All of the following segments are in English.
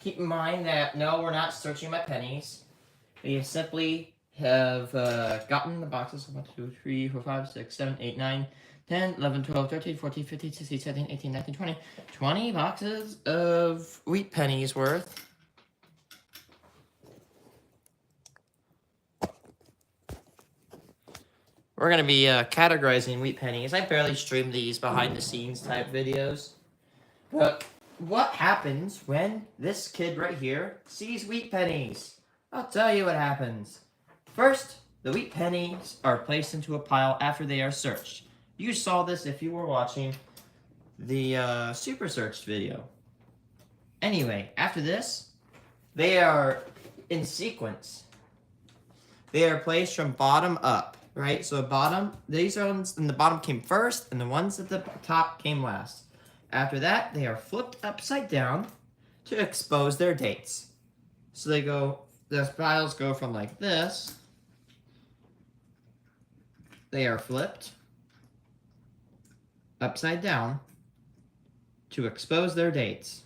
keep in mind that no, we're not searching my pennies. We simply have gotten the boxes 1, 2, 3, 4, 5, 6, 7, 8, 9, 10, 11, 12, 13, 14, 15, 16, 17, 18, 19, 20. 20 boxes of wheat pennies worth. We're going to be categorizing wheat pennies. I barely stream these behind the scenes type videos. But what happens when this kid right here sees wheat pennies? I'll tell you what happens. First, the wheat pennies are placed into a pile after they are searched. You saw this if you were watching the super searched video. Anyway, after this, they are in sequence. They are placed from bottom up, right? So bottom, these ones in the bottom came first, and the ones at the top came last. After that, they are flipped upside down to expose their dates. So they go, the piles go from like this. They are flipped upside down to expose their dates.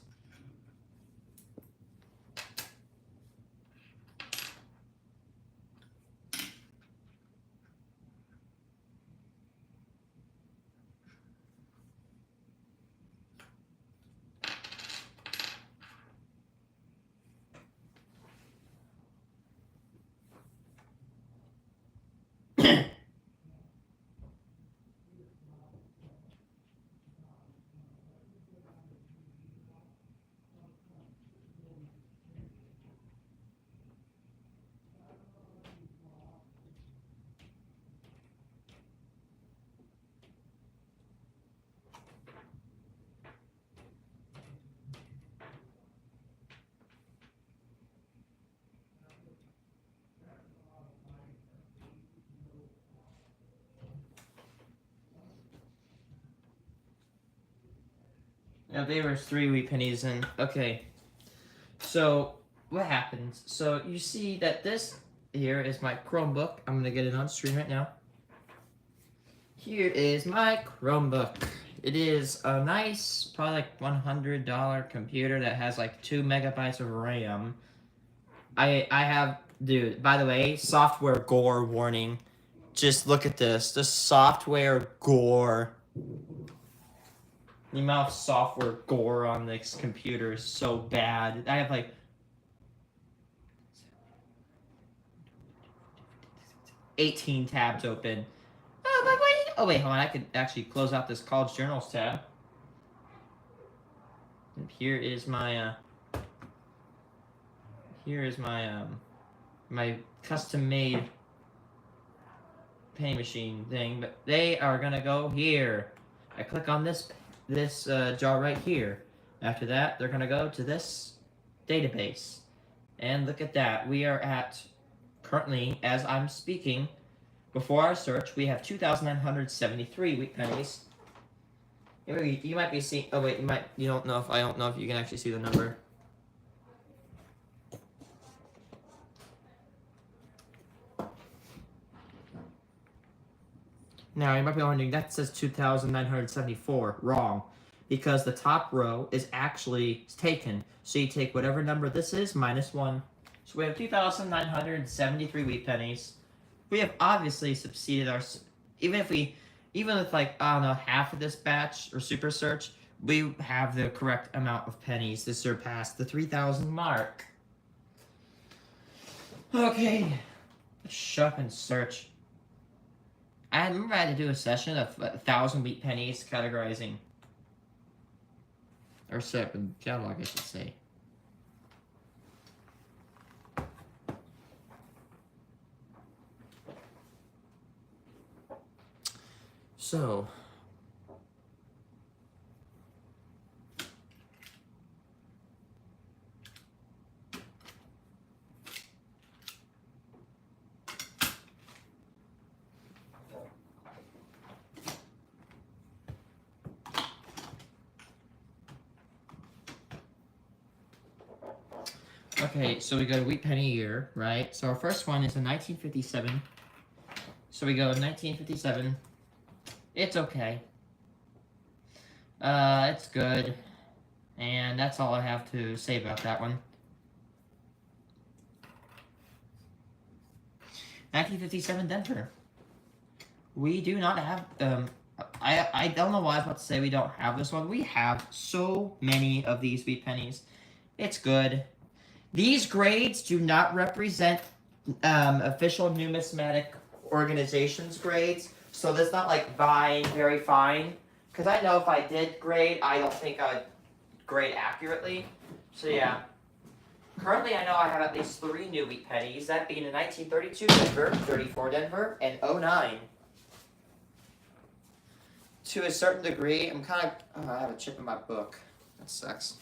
Now there was 3 wheat pennies in. Okay. So what happens? So you see that this here is my Chromebook. I'm gonna get it on stream right now. Here is my Chromebook. It is a nice, probably like $100 computer that has like 2 megabytes of RAM. I have, dude, by the way, software gore warning. Just look at this. The software gore. The amount of software gore on this computer is so bad. I have like 18 tabs open. Oh wait, hold on. I could actually close out this college journals tab. And here is my my custom made penny machine thing, but they are gonna go here. I click on this jar right here. After that, they're gonna go to this database. And look at that. We are at, currently, as I'm speaking, before our search, we have 2,973 wheat pennies. You might be seeing, oh wait, I don't know if you can actually see the number. Now, you might be wondering, that says 2,974. Wrong. Because the top row is actually taken. So you take whatever number this is, minus 1. So we have 2,973 wheat pennies. We have obviously succeeded our... Even with like, I don't know, half of this batch, or super search, we have the correct amount of pennies to surpass the 3,000 mark. Okay. Let's shut up and search. I remember I had to do a session of 1,000 wheat pennies categorizing. Or catalog, I should say. So... Okay, so we go to wheat penny year, right? So our first one is in 1957. So we go in 1957. It's okay. It's good. And that's all I have to say about that one. 1957 Denver. We do not have, I don't know why I was about to say we don't have this one. We have so many of these wheat pennies. It's good. These grades do not represent official numismatic organizations grades. So that's not like fine, very fine. Because I know if I did grade, I don't think I'd grade accurately. So yeah. Currently, I know I have at least 3 new wheat pennies, that being in 1932 Denver, 34 Denver, and 09. To a certain degree, I'm kind of... Oh, I have a chip in my book. That sucks.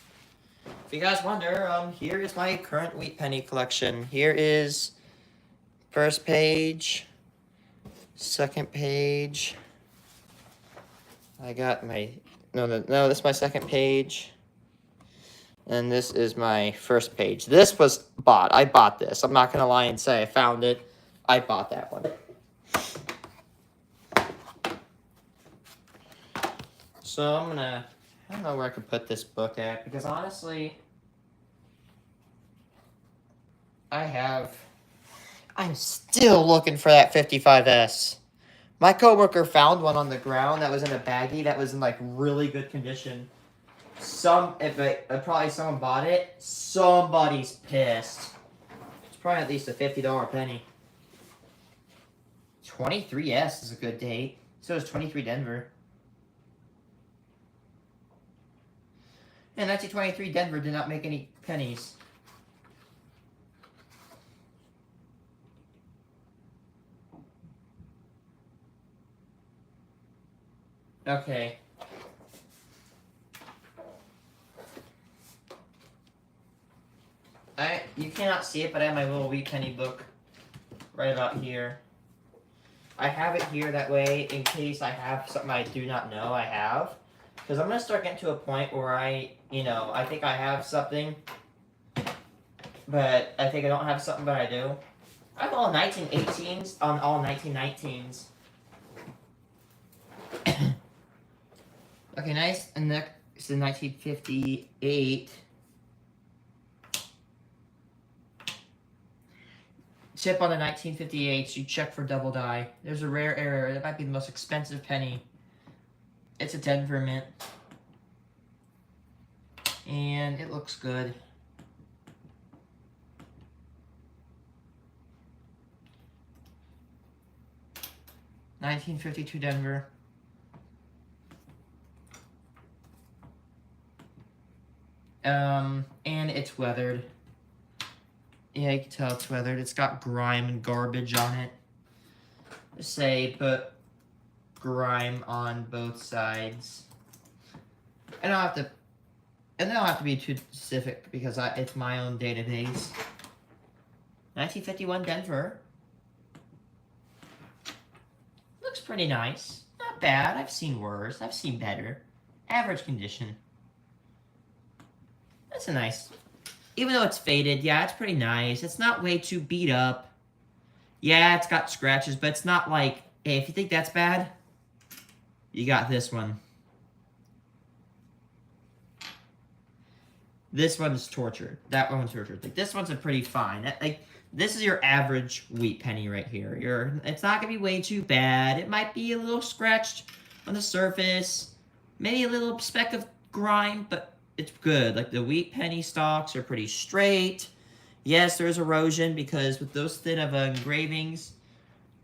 If you guys wonder, here is my current wheat penny collection. Here is first page, second page. I got my... No, this is my second page. And this is my first page. This was bought. I bought this. I'm not going to lie and say I found it. I bought that one. So I'm going to... I don't know where I could put this book at. Because honestly... I'm still looking for that 55S. My coworker found one on the ground that was in a baggie that was in like really good condition. Probably someone bought it. Somebody's pissed. It's probably at least a $50 penny. 23S is a good date. So is 23 Denver. In 1923, Denver did not make any pennies. Okay. You cannot see it, but I have my little wheat penny book right about here. I have it here that way in case I have something I do not know I have. Because I'm going to start getting to a point where I think I have something, but I think I don't have something, but I do. I have all 1918s on all 1919s. Okay, nice. And next is 1958. Tip on the 1958s, you check for double die. There's a rare error. That might be the most expensive penny. It's a Denver mint. And it looks good. $1952 Denver. And it's weathered. Yeah, you can tell it's weathered. It's got grime and garbage on it. Just say put grime on both sides. I don't have to be too specific because it's my own database. 1951 Denver. Looks pretty nice. Not bad. I've seen worse. I've seen better. Average condition. That's a nice... Even though it's faded, yeah, it's pretty nice. It's not way too beat up. Yeah, it's got scratches, but it's not like... Hey, if you think that's bad, you got this one. This one's tortured. That one's tortured. Like, this one's a pretty fine. Like, this is your average wheat penny right here. It's not going to be way too bad. It might be a little scratched on the surface. Maybe a little speck of grime, but it's good. Like, the wheat penny stalks are pretty straight. Yes, there's erosion because with those thin of engravings,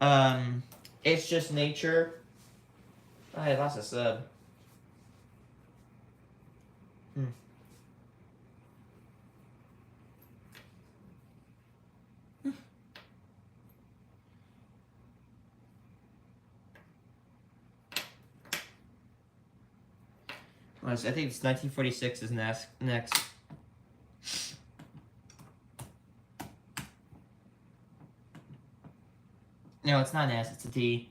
it's just nature. Oh, I lost a sub. I think it's 1946 is next. No, it's not an S, it's a T.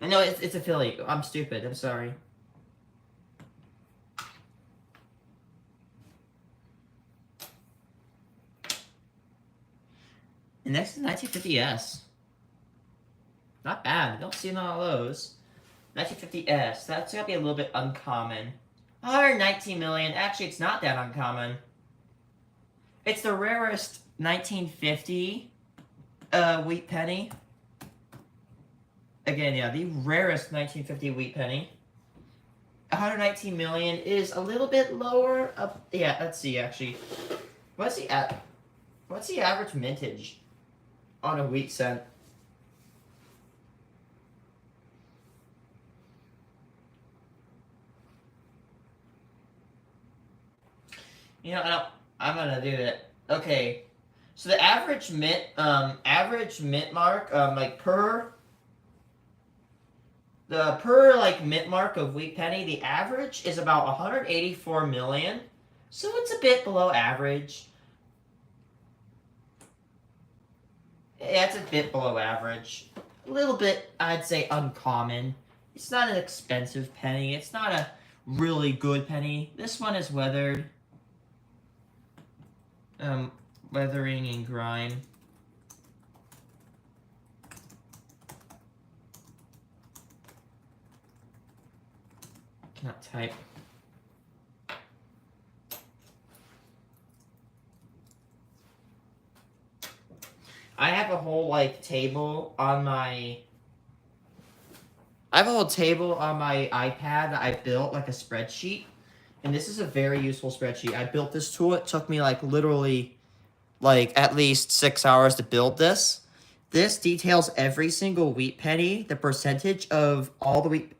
No, it's a Philly. I'm stupid. I'm sorry. The next is 1950S. Not bad. Don't see a lot of those. 1950S. That's gonna be a little bit uncommon. 119 million. Actually, it's not that uncommon. It's the rarest 1950 wheat penny. Again, yeah, the rarest 1950 wheat penny. 119 million is a little bit lower. Yeah, let's see. Actually, what's the average mintage on a wheat cent? You know, I'm gonna do it. Okay, so the average mint mark, like per like mint mark of wheat penny, the average is about 184 million. So it's a bit below average. Yeah, it's a bit below average. A little bit, I'd say, uncommon. It's not an expensive penny. It's not a really good penny. This one is weathered. Weathering and grime. Cannot type. I have a whole table on my. I have a whole table on my iPad that I built like a spreadsheet, and this is a very useful spreadsheet. I built this tool. It took me literally at least 6 hours to build this. This details every single wheat penny, the percentage of all the wheat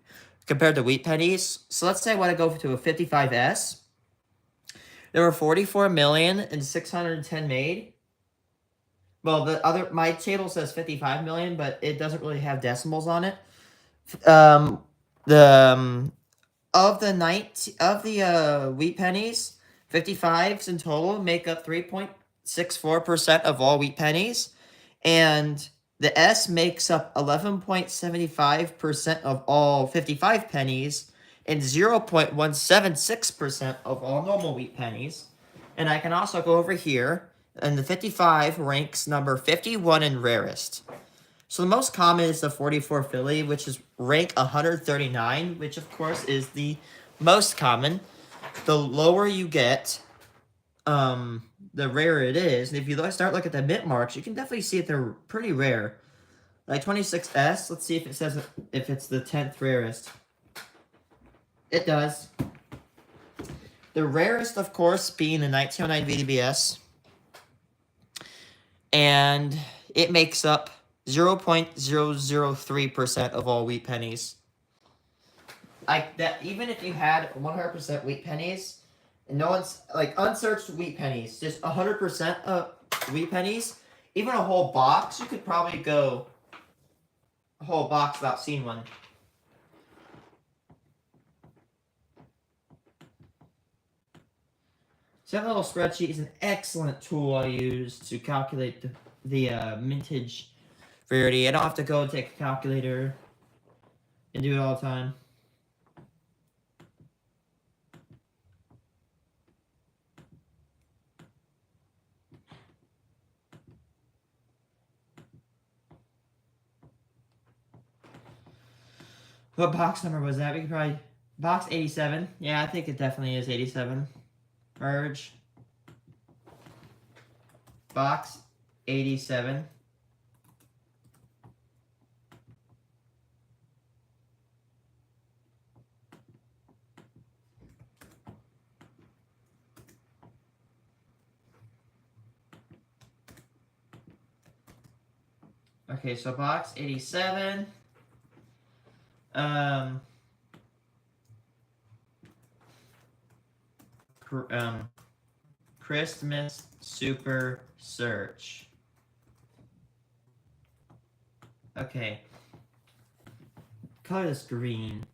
compared to wheat pennies. So let's say I want to go to a 55S. There were 44,610,000 made. Well, my table says 55 million, but it doesn't really have decimals on it. Of the wheat pennies, 55s in total make up 3.64% of all wheat pennies, and the S makes up 11.75% of all 55 pennies and 0.176% of all normal wheat pennies. And I can also go over here, and the 55 ranks number 51 in rarest. So the most common is the 44 Philly, which is rank 139, which of course is the most common. The lower you get, the rarer it is. And if you start looking at the mint marks, you can definitely see that they're pretty rare. Like 26S, let's see if it says if it's the 10th rarest. It does. The rarest, of course, being the 1909 VDBS. And it makes up 0.003% of all wheat pennies. Even if you had 100% wheat pennies, and no one's unsearched wheat pennies, just 100% of wheat pennies, even a whole box, you could probably go a whole box without seeing one. So that little spreadsheet is an excellent tool I use to calculate the mintage rarity. I don't have to go and take a calculator and do it all the time. What box number was that? We could probably... Box 87. Yeah, I think it definitely is 87. Merge. Box 87. Okay, so box 87. Christmas Super Search. Okay. Color this green.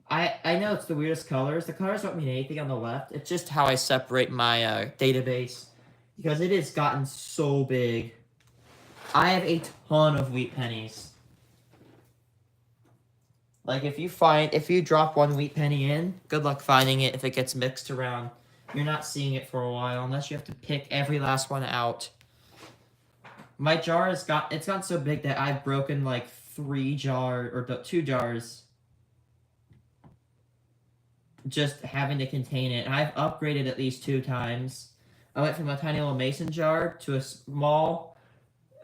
I know it's the weirdest colors. The colors don't mean anything on the left. It's just how I separate my database. Because it has gotten so big. I have a ton of wheat pennies. If you drop one wheat penny in, good luck finding it if it gets mixed around. You're not seeing it for a while unless you have to pick every last one out. My jar it's gotten so big that I've broken 2 jars. just having to contain it. I've upgraded at least 2 times. I went from a tiny little mason jar to a small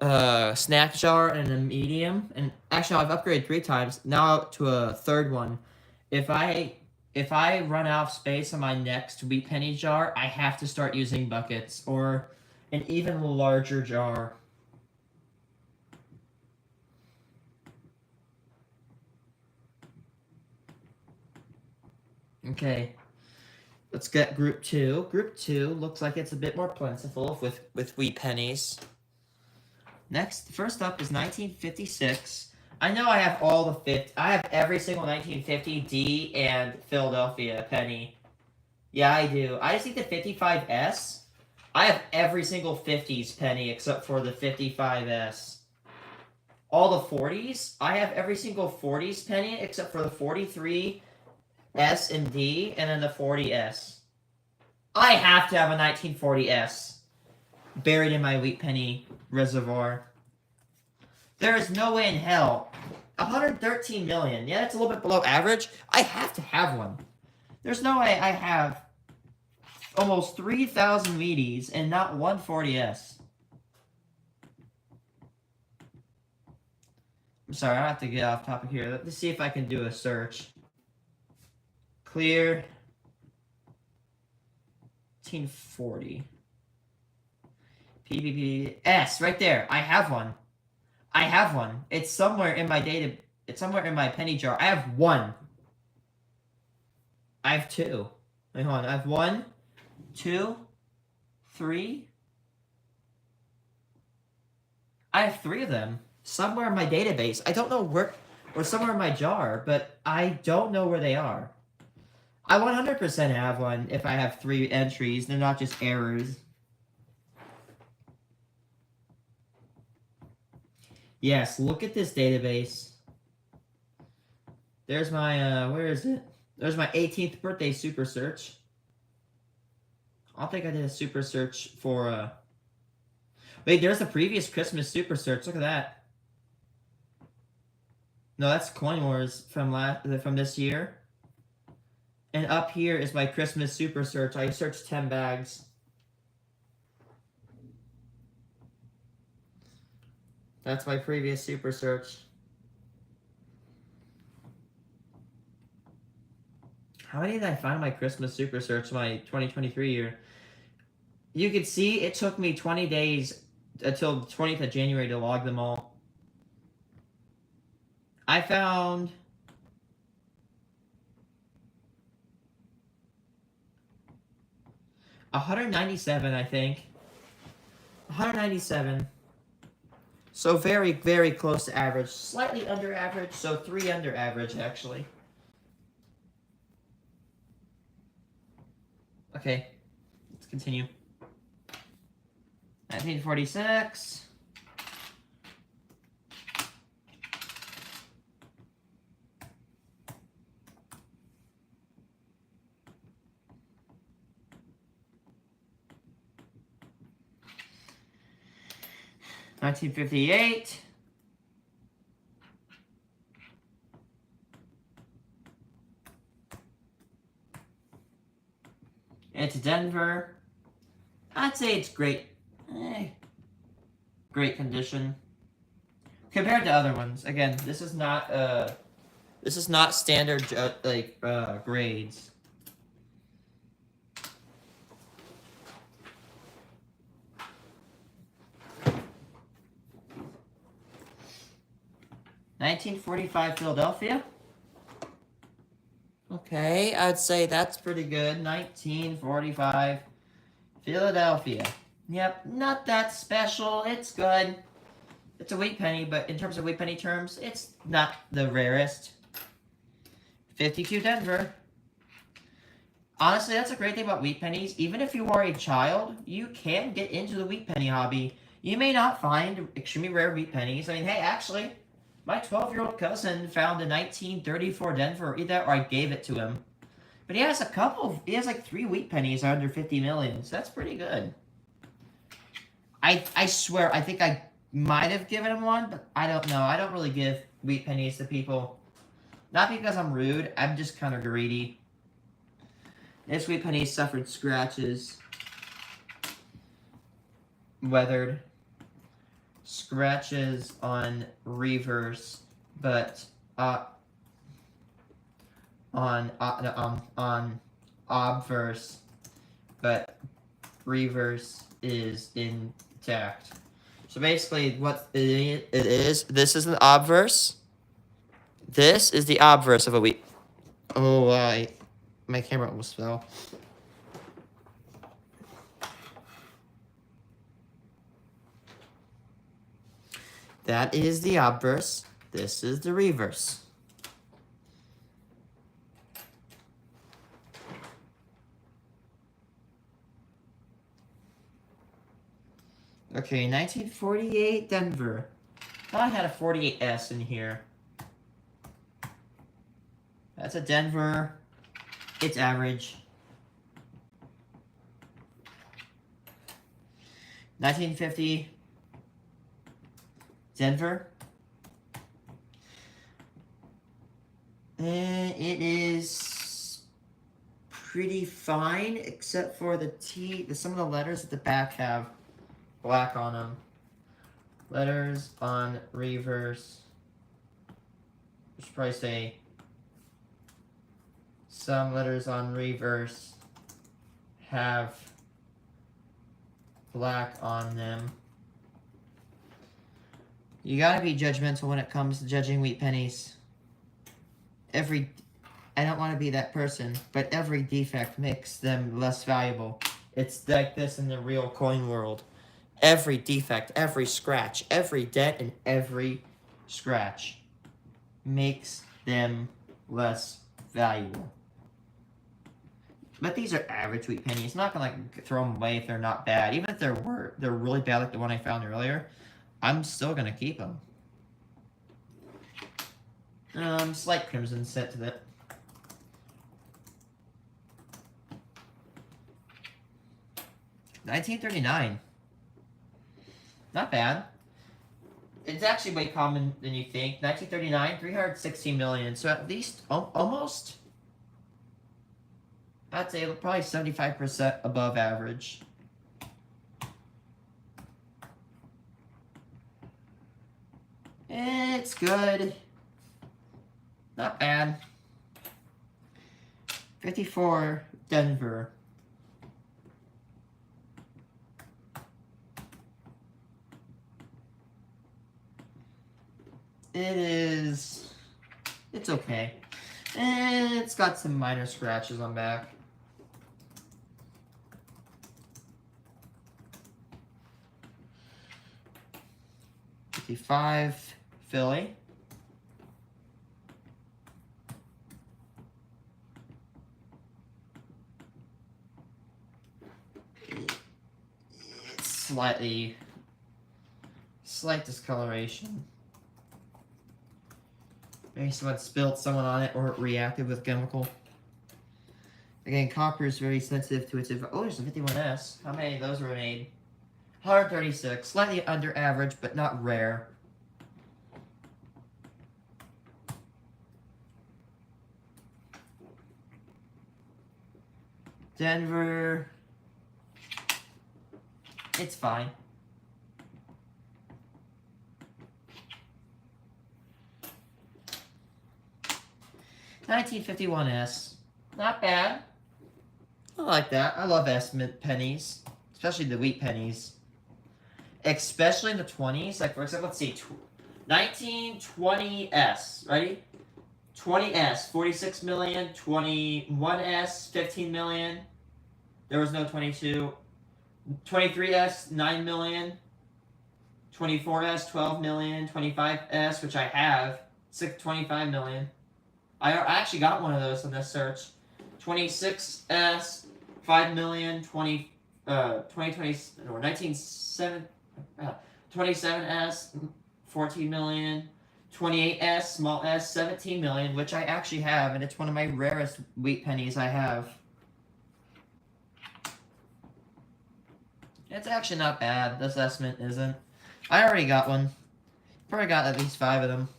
snack jar and a medium. And actually, I've upgraded 3 times. Now to a third one. If I run out of space on my next wheat penny jar, I have to start using buckets or an even larger jar. Okay, let's get group 2. Group 2 looks like it's a bit more plentiful with wheat pennies. Next, first up is 1956. I know I have I have every single 1950 D and Philadelphia penny. Yeah, I do. I just need the 55S. I have every single 50s penny except for the 55S. All the 40s, I have every single 40s penny except for the 43 S and D, and then the 40S. I have to have a 1940S buried in my wheat penny reservoir. There is no way in hell. 113 million. Yeah, that's a little bit below average. I have to have one. There's no way I have almost 3,000 Wheaties and not one 40S. I'm sorry, I have to get off topic here. Let's see if I can do a search. Clear 1940. PPPS, right there. I have one. I have one. It's somewhere in my data. It's somewhere in my penny jar. I have one. I have 2. Wait, hold on. I have 1, 2, 3. I have 3 of them. Somewhere in my database. I don't know where, or somewhere in my jar, but I don't know where they are. I 100% have one if I have 3 entries. They're not just errors. Yes, look at this database. There's my, where is it? There's my 18th birthday super search. I don't think I did a super search for, wait, there's the previous Christmas super search. Look at that. No, that's Coin Wars from this year. And up here is my Christmas super search. I searched 10 bags. That's my previous super search. How many did I find in my Christmas super search, my 2023 year? You can see it took me 20 days until the 20th of January to log them all. I found 197, I think. 197. So very, very close to average. Slightly under average, so 3 under average, actually. Okay, let's continue. 1946. $1958. It's Denver. I'd say it's great. Great condition. Compared to other ones. Again, this is not standard grades. $1945 Philadelphia. Okay, I'd say that's pretty good. 1945 Philadelphia. Yep, not that special. It's good. It's a wheat penny, but in terms of wheat penny terms, it's not the rarest. 52 Denver. Honestly, that's a great thing about wheat pennies. Even if you are a child, you can get into the wheat penny hobby. You may not find extremely rare wheat pennies. I mean, hey, actually, my 12-year-old cousin found a 1934 Denver, either or I gave it to him. But he has he has like 3 wheat pennies under 50 million, so that's pretty good. I swear, I think I might have given him one, but I don't know. I don't really give wheat pennies to people. Not because I'm rude, I'm just kind of greedy. This wheat penny suffered scratches, weathered, scratches on reverse, but on obverse, but reverse is intact. So basically, what it is, this is an obverse. This is the obverse of a wheat. Oh, my camera almost fell. That is the obverse. This is the reverse. Okay, 1948 Denver. Thought I had a 48S in here. That's a Denver. It's average. 1950 Denver. And it is pretty fine, except for the T. Some of the letters at the back have black on them. Letters on reverse. I should probably say some letters on reverse have black on them. You gotta be judgmental when it comes to judging wheat pennies. I don't want to be that person, but every defect makes them less valuable. It's like this in the real coin world. Every defect, every scratch, every dent, and every scratch makes them less valuable. But these are average wheat pennies. It's not gonna throw them away if they're not bad. Even if they're really bad, like the one I found earlier, I'm still gonna keep them. Slight crimson set to that. $1939. Not bad. It's actually way common than you think. 1939, 316 million. So at least almost, I'd say probably 75% above average. It's good. Not bad. 54 Denver. It's okay. And it's got some minor scratches on back. $55 Philly. It's slight discoloration. Maybe someone spilled someone on it or it reacted with chemical. Again, copper is very sensitive to its... Oh, there's a 51S. How many of those were made? 136. Slightly under average, but not rare. Denver. It's fine. $1951S. Not bad. I like that. I love estimate pennies. Especially the wheat pennies. Especially in the 20s. Like, for example, let's see. 1920S. Ready? 20S, 46 million. 21S, 15 million. There was no 22. 23S, 9 million. 24S, 12 million. 25S, which I have, 25 million. I actually got one of those in this search. 26S, 5 million. 27S, 14 million. 28S, small s, 17 million, which I actually have, and it's one of my rarest wheat pennies I have. It's actually not bad. This estimate isn't. I already got one. Probably got at least 5 of them.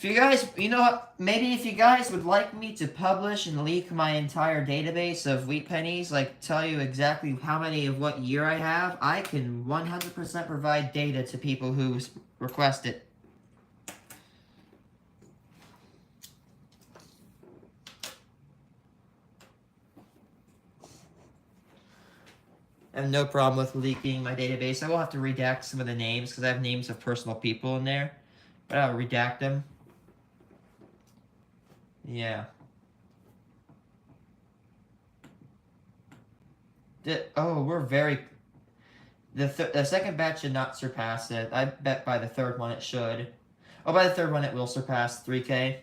If you guys, you know what, maybe if you guys would like me to publish and leak my entire database of wheat pennies, like tell you exactly how many of what year I have, I can 100% provide data to people who request it. I have no problem with leaking my database. I will have to redact some of the names because I have names of personal people in there, but I'll redact them. Yeah. We're very... The second batch should not surpass it. I bet by the third one it should. Oh, by the third one it will surpass 3K.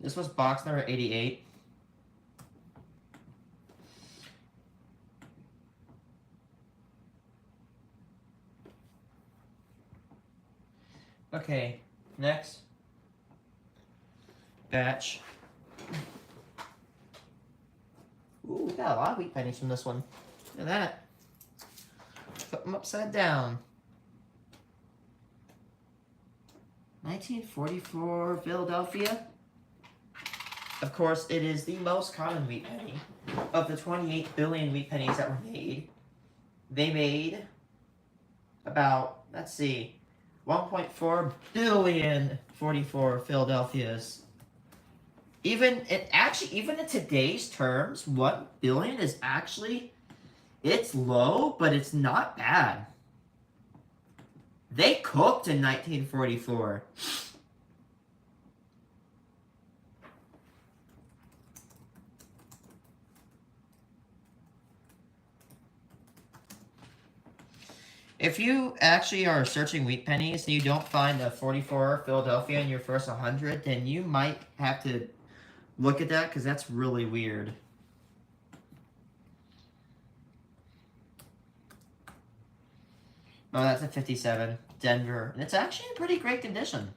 This was box number 88. Okay, next batch. Ooh, we got a lot of wheat pennies from this one. Look at that. Flip them upside down. 1944 Philadelphia. Of course, it is the most common wheat penny. Of the 28 billion wheat pennies that were made, they made about, let's see, 1.4 billion 44 Philadelphias. Even in today's terms, 1 billion is actually, it's low, but it's not bad. They cooked in 1944. If you actually are searching wheat pennies and you don't find a 44 Philadelphia in your first 100, then you might have to look at that because that's really weird. Oh, that's a 57. Denver. And it's actually in pretty great condition.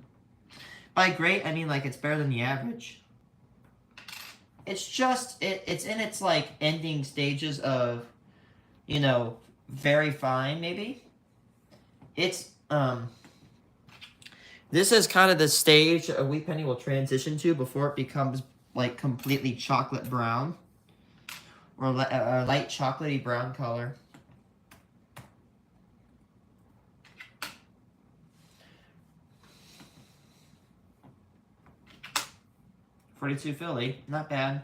By great, I mean like it's better than the average. It's just, it's in its like ending stages of, you know, very fine maybe. It's, this is kind of the stage a wheat penny will transition to before it becomes like completely chocolate brown. Or a light chocolatey brown color. .42 Philly, not bad.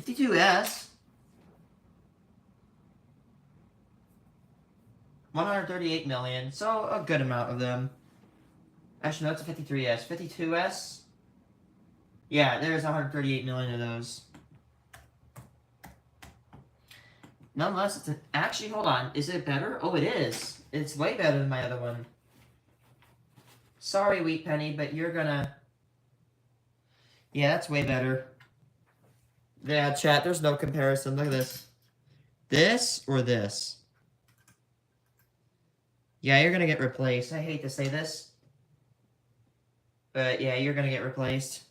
52S. 138 million, so a good amount of them. Actually, no, it's a 53S. 52S? Yeah, there's 138 million of those. Nonetheless, it's an... Actually, hold on. Is it better? Oh, it is. It's way better than my other one. Sorry, Wheat Penny, but you're gonna... Yeah, that's way better. Yeah, chat, there's no comparison. Look at this. This or this? Yeah, you're gonna get replaced. I hate to say this. But yeah, you're gonna get replaced.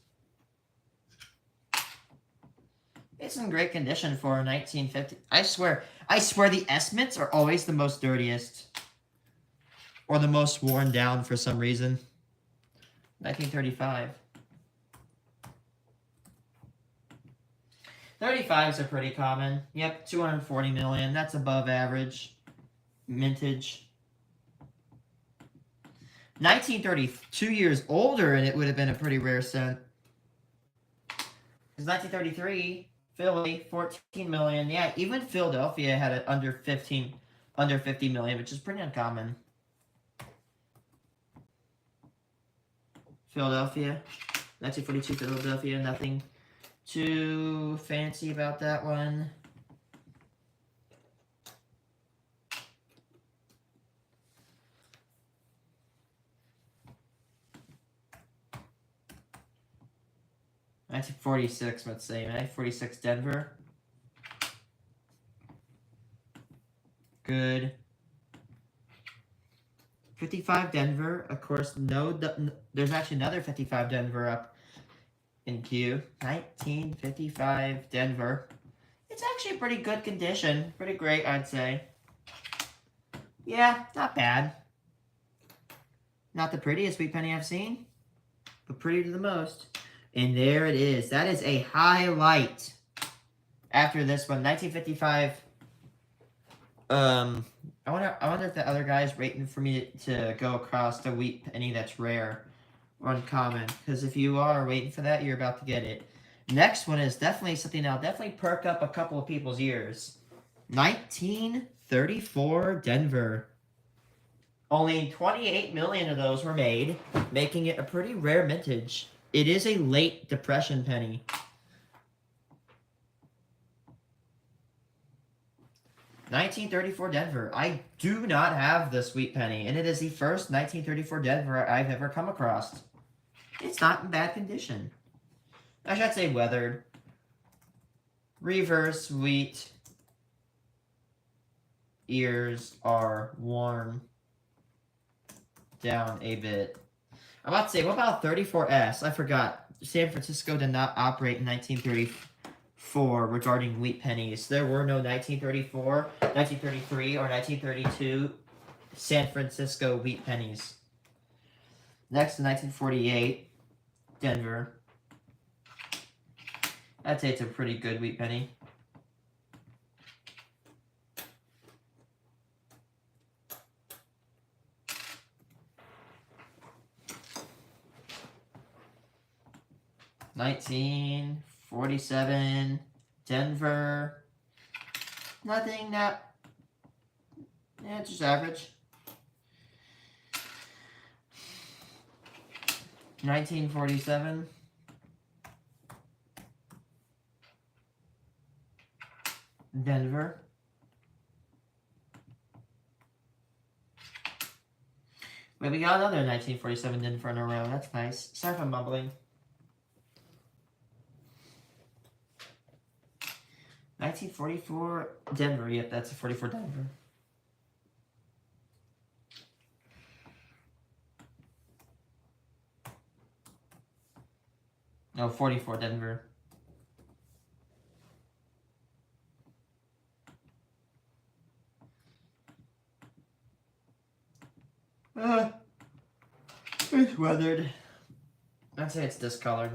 It's in great condition for 1950. I swear the S-mints are always the most dirtiest. Or the most worn down for some reason. 1935. 35s are pretty common. Yep, 240 million. That's above average. Mintage. 1930, 2 years older, and it would have been a pretty rare cent. Because 1933, Philly, 14 million. Yeah, even Philadelphia had it under 50 million, which is pretty uncommon. Philadelphia, 1942 Philadelphia, nothing too fancy about that one. 1946, let's say. 1946 Denver. Good. 55 Denver. Of course, there's actually another 55 Denver up in queue. 1955 Denver. It's actually a pretty good condition. Pretty great, I'd say. Yeah, not bad. Not the prettiest wheat penny I've seen, but pretty to the most. And there it is. That is a highlight. After this one, 1955. I wonder if the other guy's waiting for me to go across the wheat penny that's rare or uncommon. Because if you are waiting for that, you're about to get it. Next one is definitely something that'll definitely perk up a couple of people's ears. 1934 Denver. Only 28 million of those were made, making it a pretty rare vintage. It is a late Depression penny. $1934 Denver. I do not have this wheat penny, and it is the first 1934 Denver I've ever come across. It's not in bad condition. I should say weathered. Reverse wheat ears are worn down a bit. I'm about to say, what about 34S? I forgot. San Francisco did not operate in 1934 regarding wheat pennies. There were no 1934, 1933, or 1932 San Francisco wheat pennies. Next, 1948, Denver. I'd say it's a pretty good wheat penny. $1947 Denver. Nothing that. Yeah, it's just average. 1947. Denver. Wait, we got another 1947 Denver in a row. That's nice. Sorry if I'm mumbling. 1944 Denver. Yep, that's a 44 Denver. No, 44 Denver. It's weathered. I'd say it's discolored.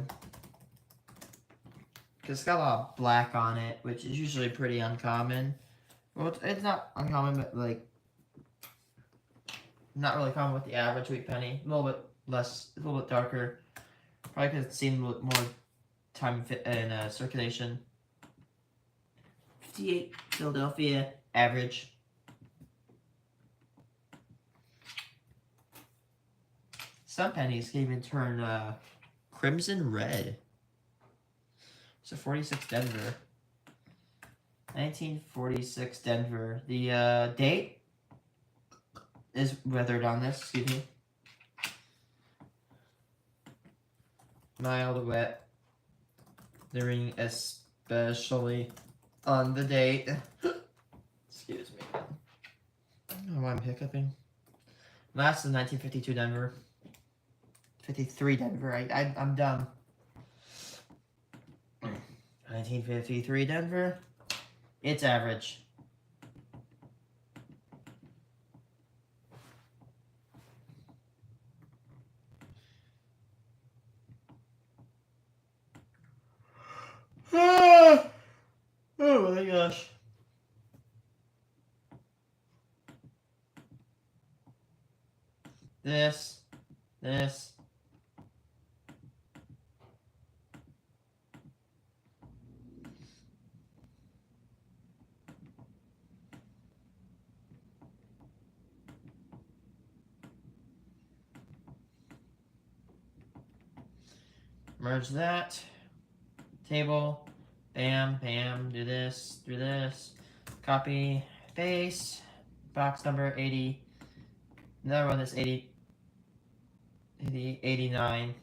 Because it's got a lot of black on it, which is usually pretty uncommon. Well, it's not uncommon, but like, not really common with the average wheat penny. A little bit less, a little bit darker. Probably because it's seen more time in circulation. 58 Philadelphia, average. Some pennies can even turn crimson red. So 46 Denver. 1946 Denver. The date is weathered on this, excuse me. Mild wet. The ring especially on the date. Excuse me. I don't know why I'm hiccuping. Last is 1952 Denver. 53 Denver. I'm dumb. 1953 Denver. It's average. Oh my gosh. This. Merge that. Table. Bam, bam. Do this. Copy. Paste. Box number 80. Another one is 89.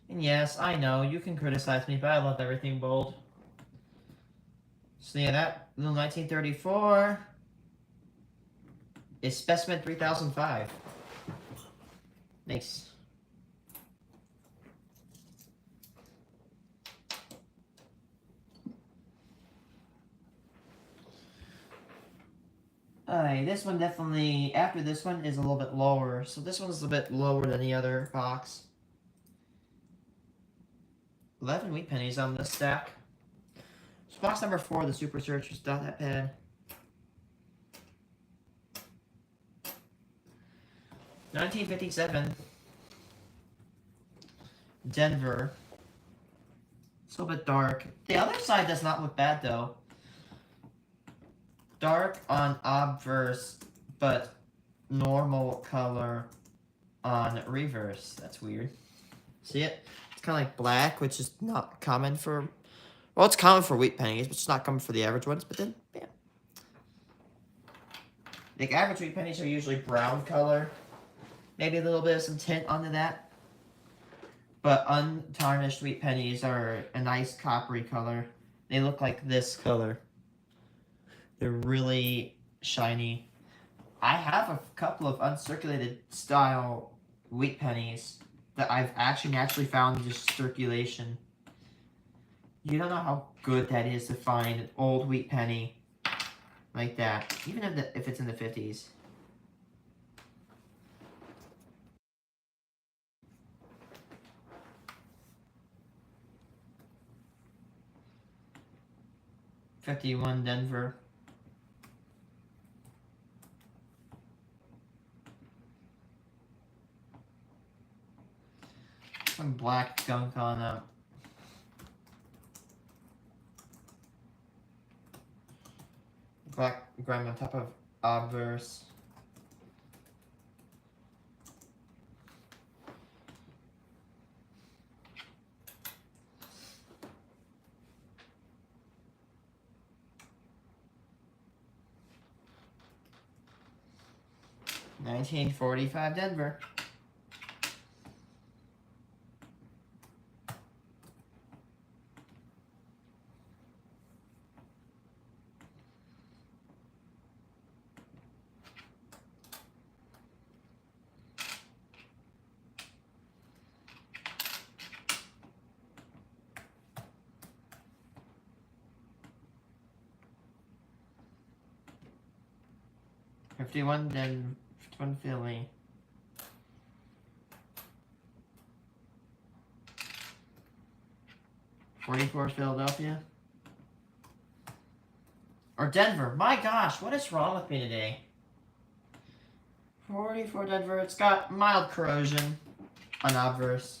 And yes, I know, you can criticize me, but I love everything bold. So yeah, that little 1934 is specimen 3005. Nice. Alright, this one definitely, after this one, is a little bit lower. So this one's a bit lower than the other box. 11 wheat pennies on this stack. So box number 4, the Super Searchers not that bad. $19.57. Denver. It's a little bit dark. The other side does not look bad though. Dark on obverse, but normal color on reverse. That's weird. See it? It's kind of like black, which is not common for... Well, it's common for wheat pennies, but it's not common for the average ones. But then, yeah. Like, average wheat pennies are usually brown color. Maybe a little bit of some tint onto that. But untarnished wheat pennies are a nice coppery color. They look like this color. They're really shiny. I have a couple of uncirculated style wheat pennies that I've actually naturally found in just circulation. You don't know how good that is to find an old wheat penny like that, even if it's in the 50s. $51 Denver. Some black gunk on that. Black grime on top of obverse. $19.45 Denver. $51 Philly. $44 Philadelphia. Or Denver. My gosh, what is wrong with me today? 44 Denver. It's got mild corrosion on obverse.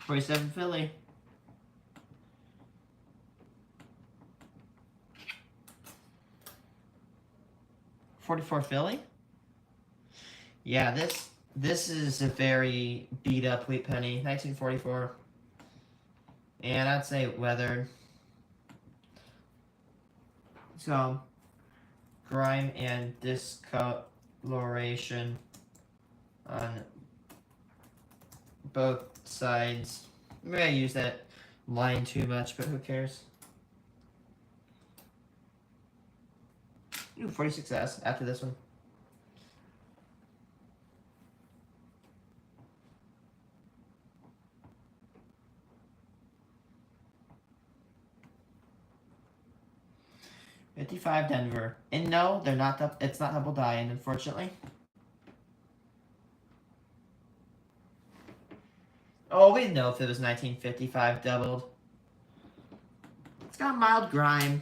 $47 Philly. $44 Philly? Yeah, this is a very beat up wheat penny. 1944. And I'd say weathered. So grime and discoloration on both sides. Maybe I use that line too much, but who cares? Ooh, 46S after this one. $55 Denver. And no, they're not. It's not double die-in, unfortunately. Oh, we didn't know if it was 1955 doubled. It's got mild grime.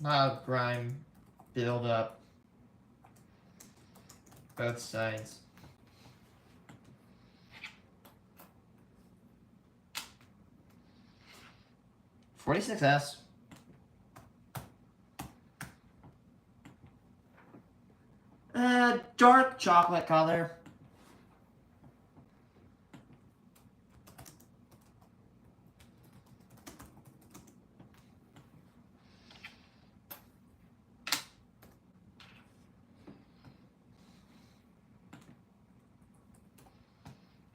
Mild grime build up. Both sides. $46S. Dark chocolate color.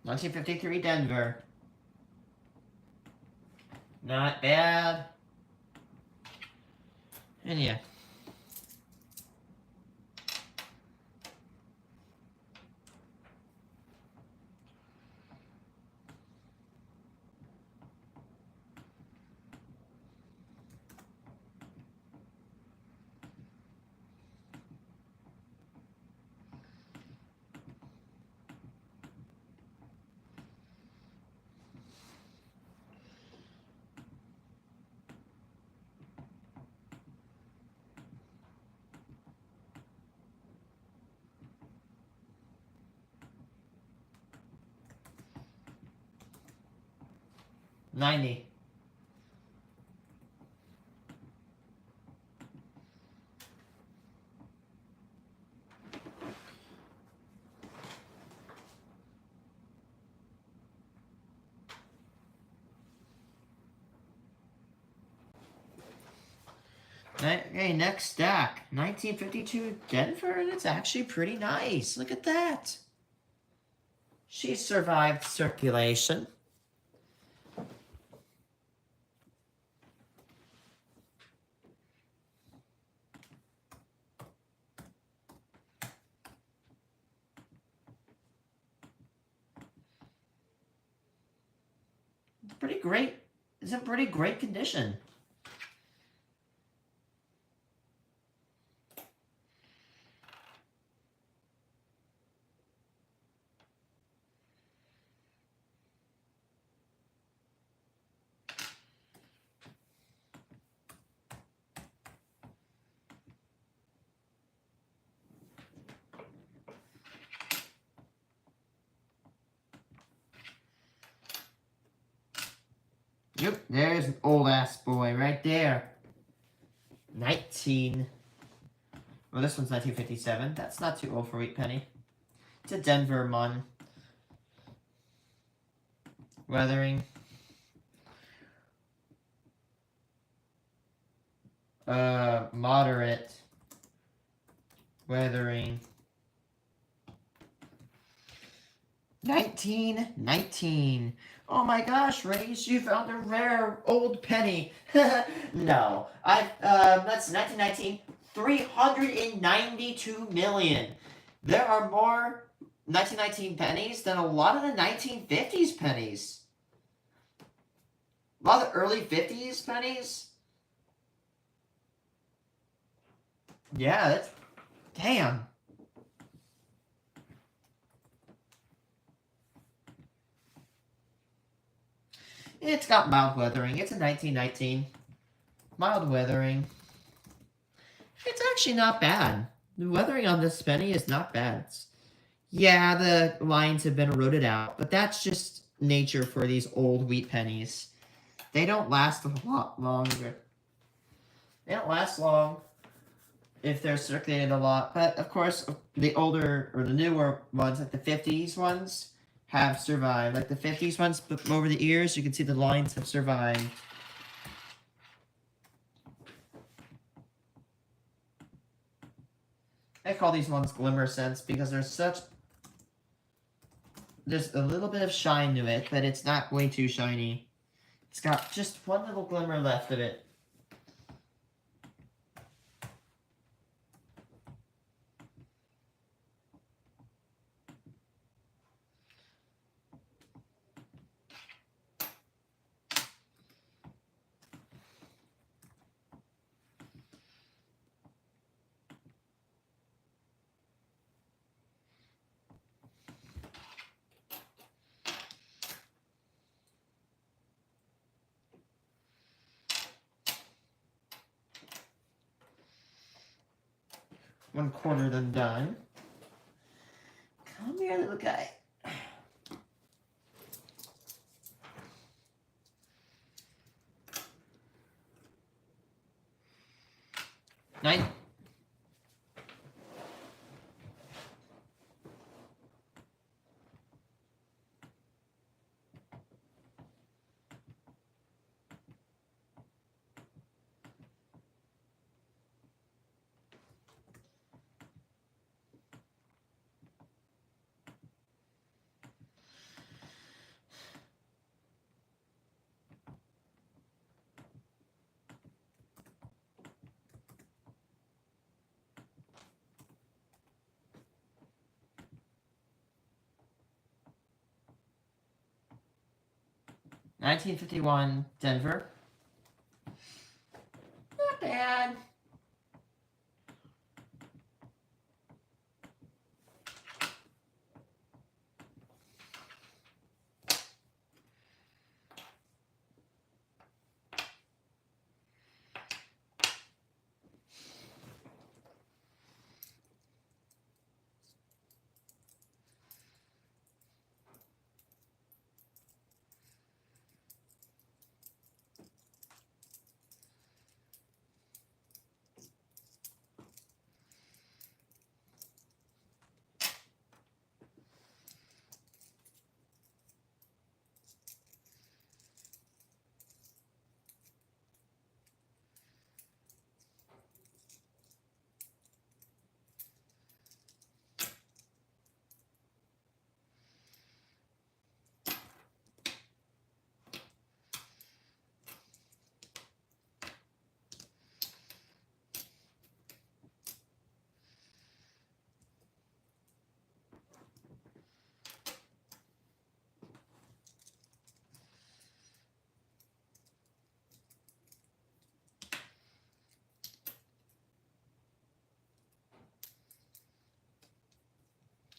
$1953 Denver. Not bad. And yeah. $90. Okay, next stack. 1952 Denver, and it's actually pretty nice. Look at that. She survived circulation. Pretty great. It's in pretty great condition. Yep, there's an old ass boy right there. 19. Well, this one's 1957. That's not too old for Wheat Penny. It's a Denver Mun. Weathering. Moderate. Weathering. 1919. Oh my gosh, Rayce, you found a rare old penny. No, that's 1919. 392 million. There are more 1919 pennies than a lot of the 1950s pennies. A lot of the early 50s pennies. Yeah, that's... Damn. It's got mild weathering. It's a 1919. Mild weathering. It's actually not bad. The weathering on this penny is not bad. Yeah, the lines have been eroded out, but that's just nature for these old wheat pennies. They don't last a lot longer. They don't last long if they're circulated a lot, but of course, the older or the newer ones, like the 50s ones, have survived. Like the 50s ones over the ears, you can see the lines have survived. I call these ones glimmer scents because there's a little bit of shine to it, but it's not way too shiny. It's got just one little glimmer left of it. One quarter then done. Come here, little guy. 1951 Denver. Not bad.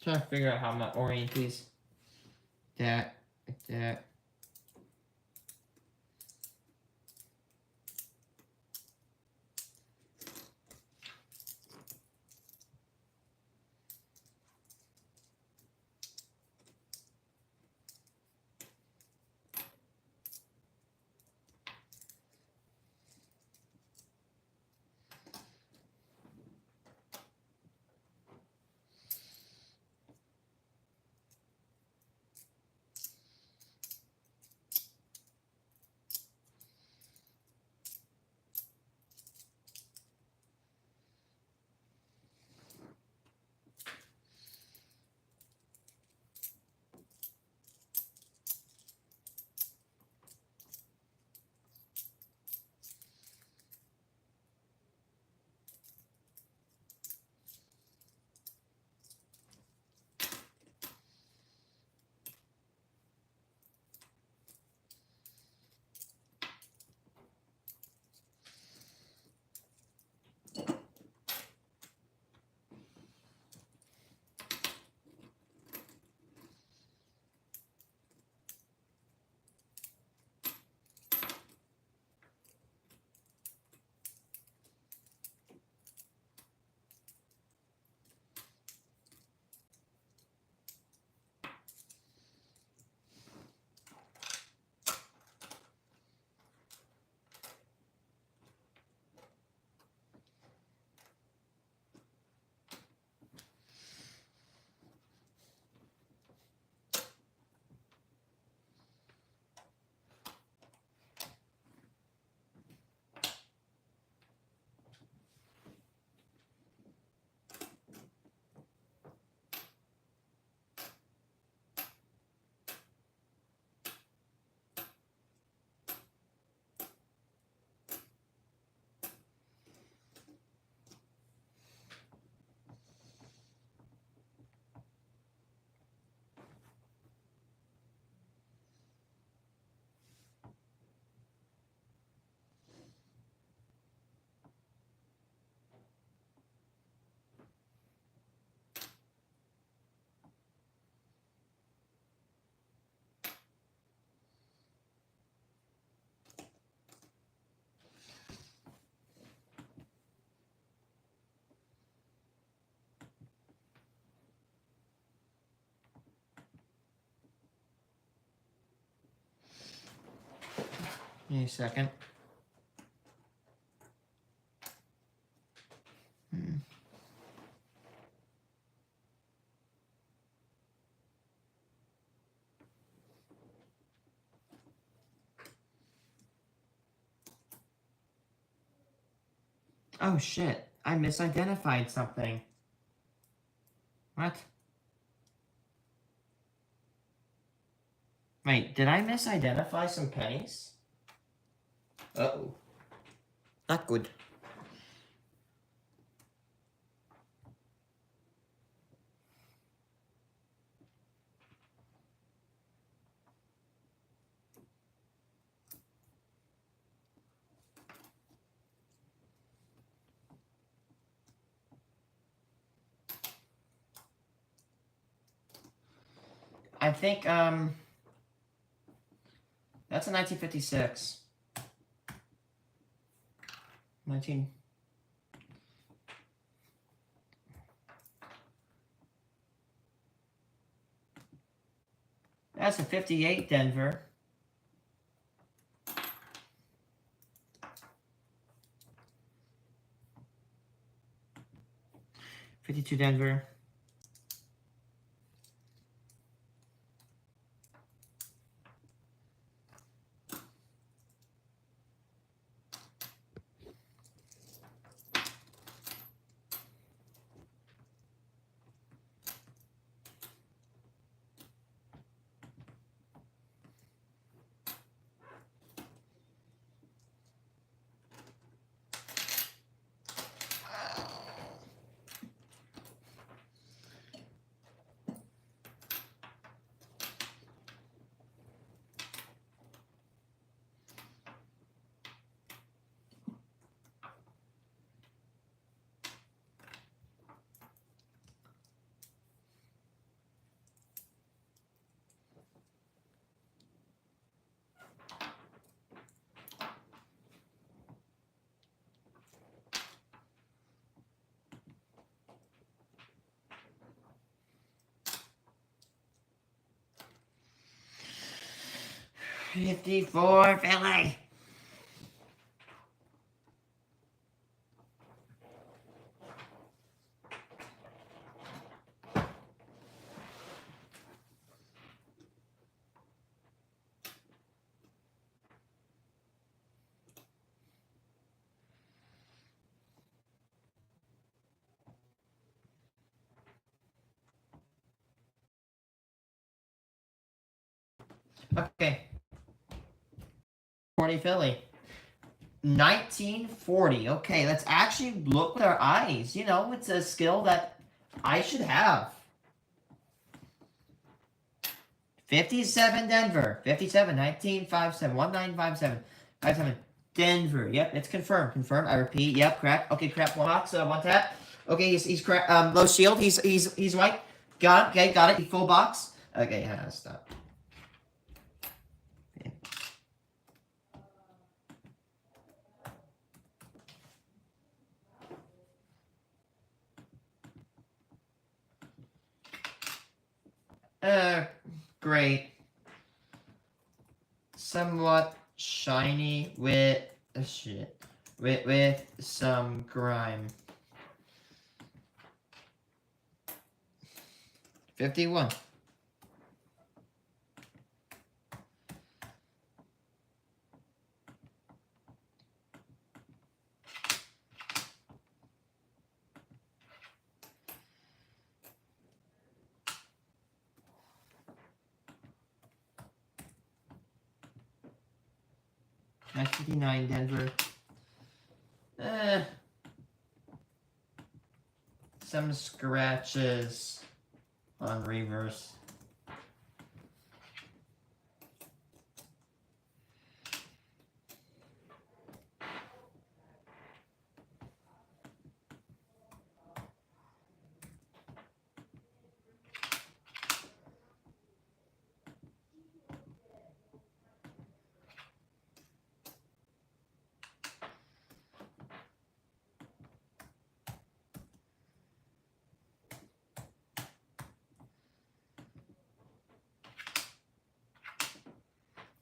Trying to figure out how I'm gonna orient these. That, like that. Give me a second. Oh shit, I misidentified something. What? Wait, did I misidentify some pennies? Uh-oh. Not good. I think, that's a 1956. 19... That's a 58 Denver. 52 Denver. $54 Philly. Okay. 40 Philly. 1940. Okay, let's actually look with our eyes. You know, it's a skill that I should have. 57 Denver. 57. 1957. 1957. 57. Denver. Yep, it's confirmed. Confirmed. I repeat. Yep, correct. Okay, crap. One box. One tap. Okay, he's correct. Low shield. He's white. Got it. Okay, got it. Full box. Okay, yeah, stop. Great. Somewhat shiny with with some grime. 51. That's 59 Denver. Some scratches on reverse.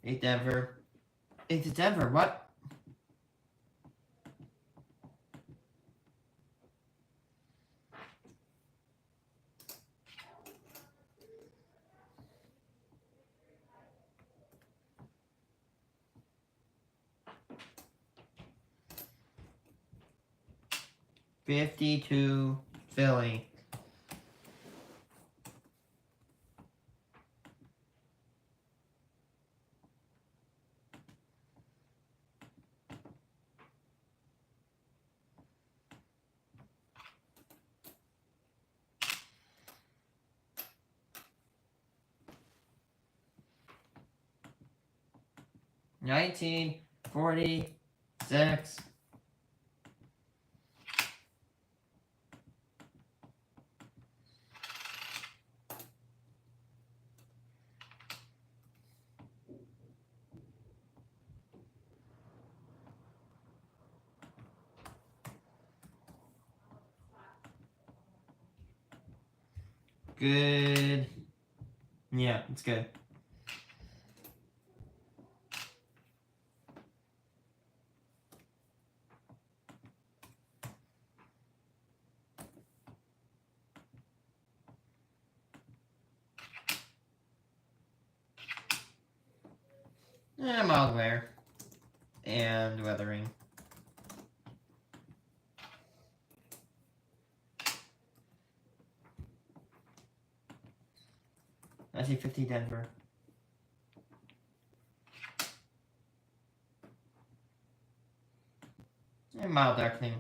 Eight Denver. Eight to Denver. What? $52 Philly. $19.46. good. Yeah, it's good. Mild wear and weathering. I see 50 Denver. And mild darkening.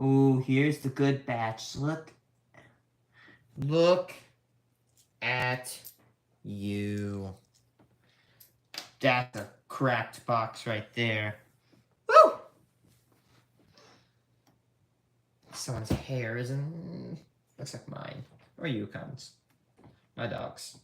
Ooh, here's the good batch. Look at you. That's a cracked box right there. Woo! Someone's hair isn't... Looks like mine. Or Yukon's. My dog's.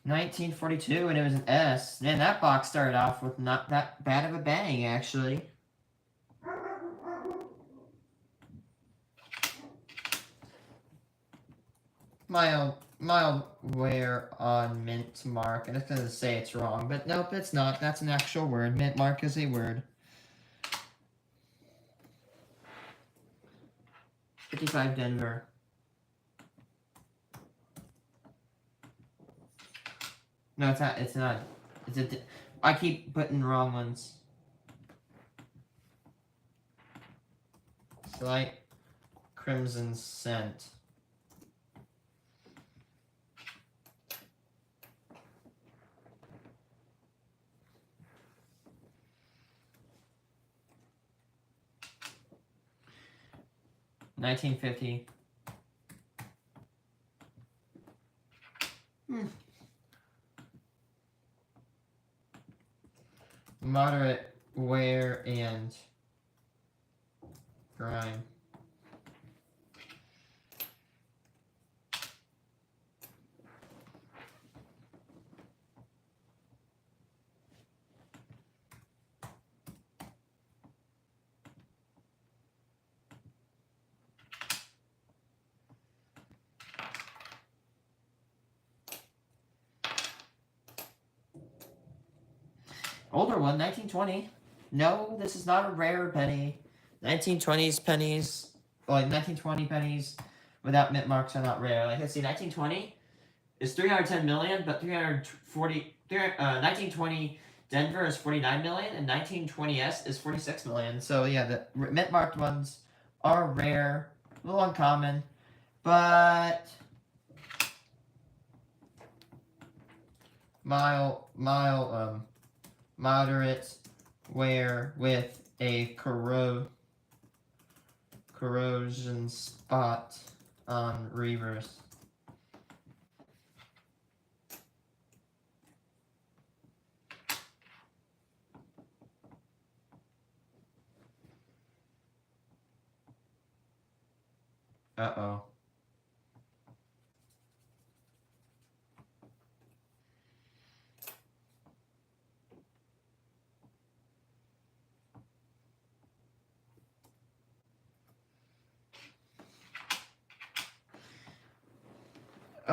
$19.42, and it was an S. Man, that box started off with not that bad of a bang, actually. Mild wear on mint mark. I'm just going to say it's wrong, but nope, it's not. That's an actual word. Mint mark is a word. 55 Denver. No, it's not. It's not. I keep putting wrong ones. Slight crimson scent. $19.50. Moderate wear and grime. Older one, 1920. No, this is not a rare penny. 1920s pennies, like 1920 pennies without mint marks are not rare. Like, let's see, 1920 is 310 million, but 1920 Denver is 49 million, and 1920S is 46 million. So yeah, the mint marked ones are rare, a little uncommon, but moderate wear with a corrosion spot on reverse. Uh-oh.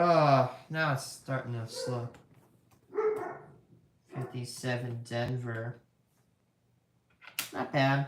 Oh, now it's starting to slow. 57 Denver. Not bad.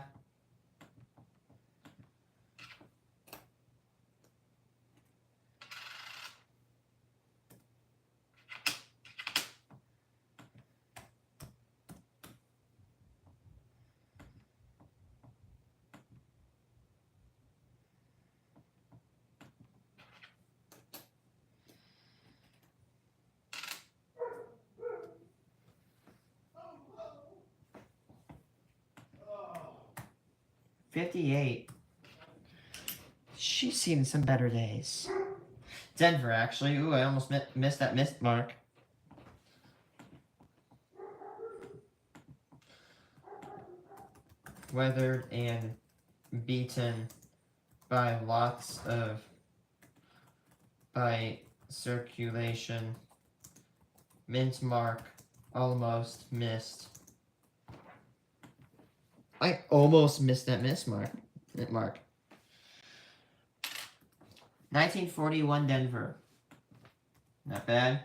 $58. She's seen some better days. Denver, actually. Ooh, I almost missed that missed mark. Weathered and beaten by circulation. Mint mark, almost missed. I almost missed that mint mark. 1941 Denver. Not bad.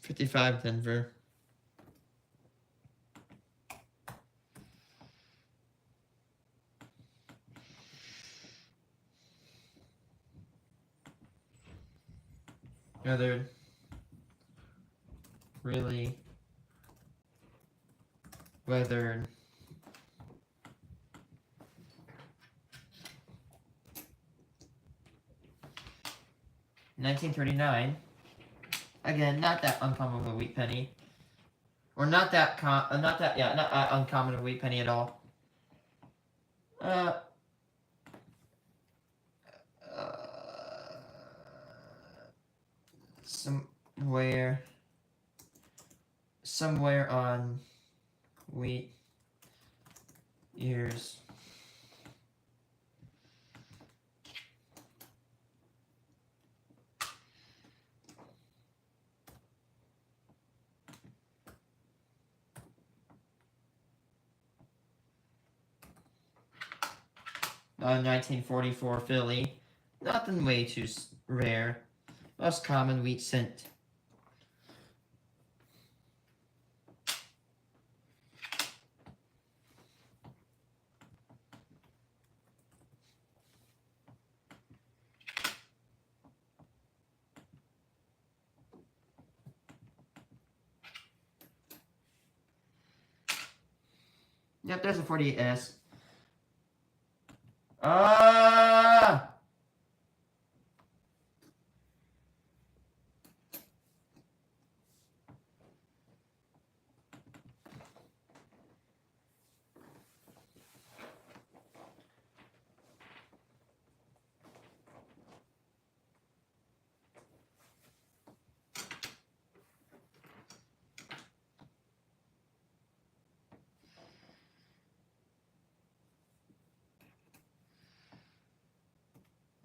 $55 Denver. Weathered. Really weathered. $19.39. Again, not that uncommon of a wheat penny, or not that uncommon of a wheat penny at all. Somewhere on wheat ears. 1944 Philly. Nothing way too rare. Most common wheat scent. Yep, there's a 48S. Ah!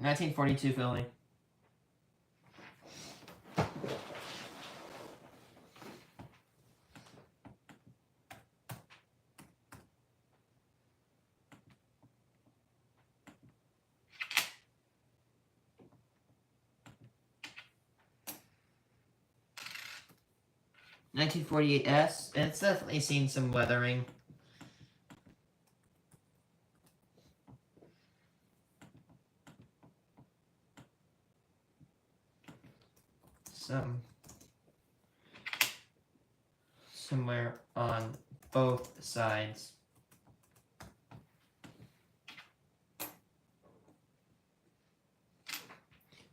$1942 Philly. $1948S, and it's definitely seen some weathering. Somewhere on both sides.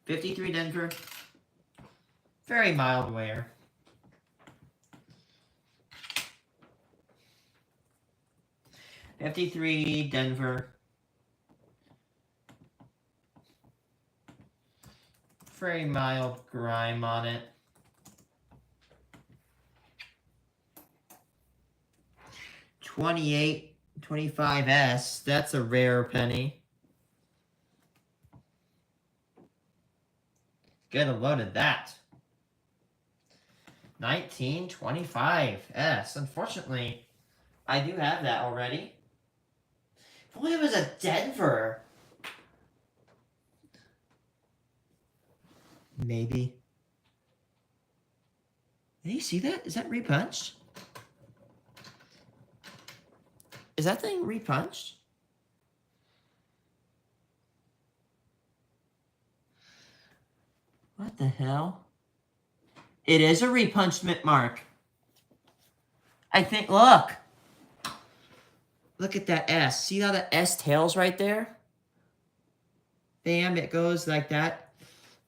$53 Denver. Very mild wear. $53 Denver. Very mild grime on it. 25S. That's a rare penny. Get a load of that. 1925S. Unfortunately, I do have that already. If only it was a Denver. Maybe. Did you see that? Is that repunched? Is that thing repunched? What the hell? It is a repunched mint mark. I think, look. Look at that S. See how the S tails right there? Bam, it goes like that.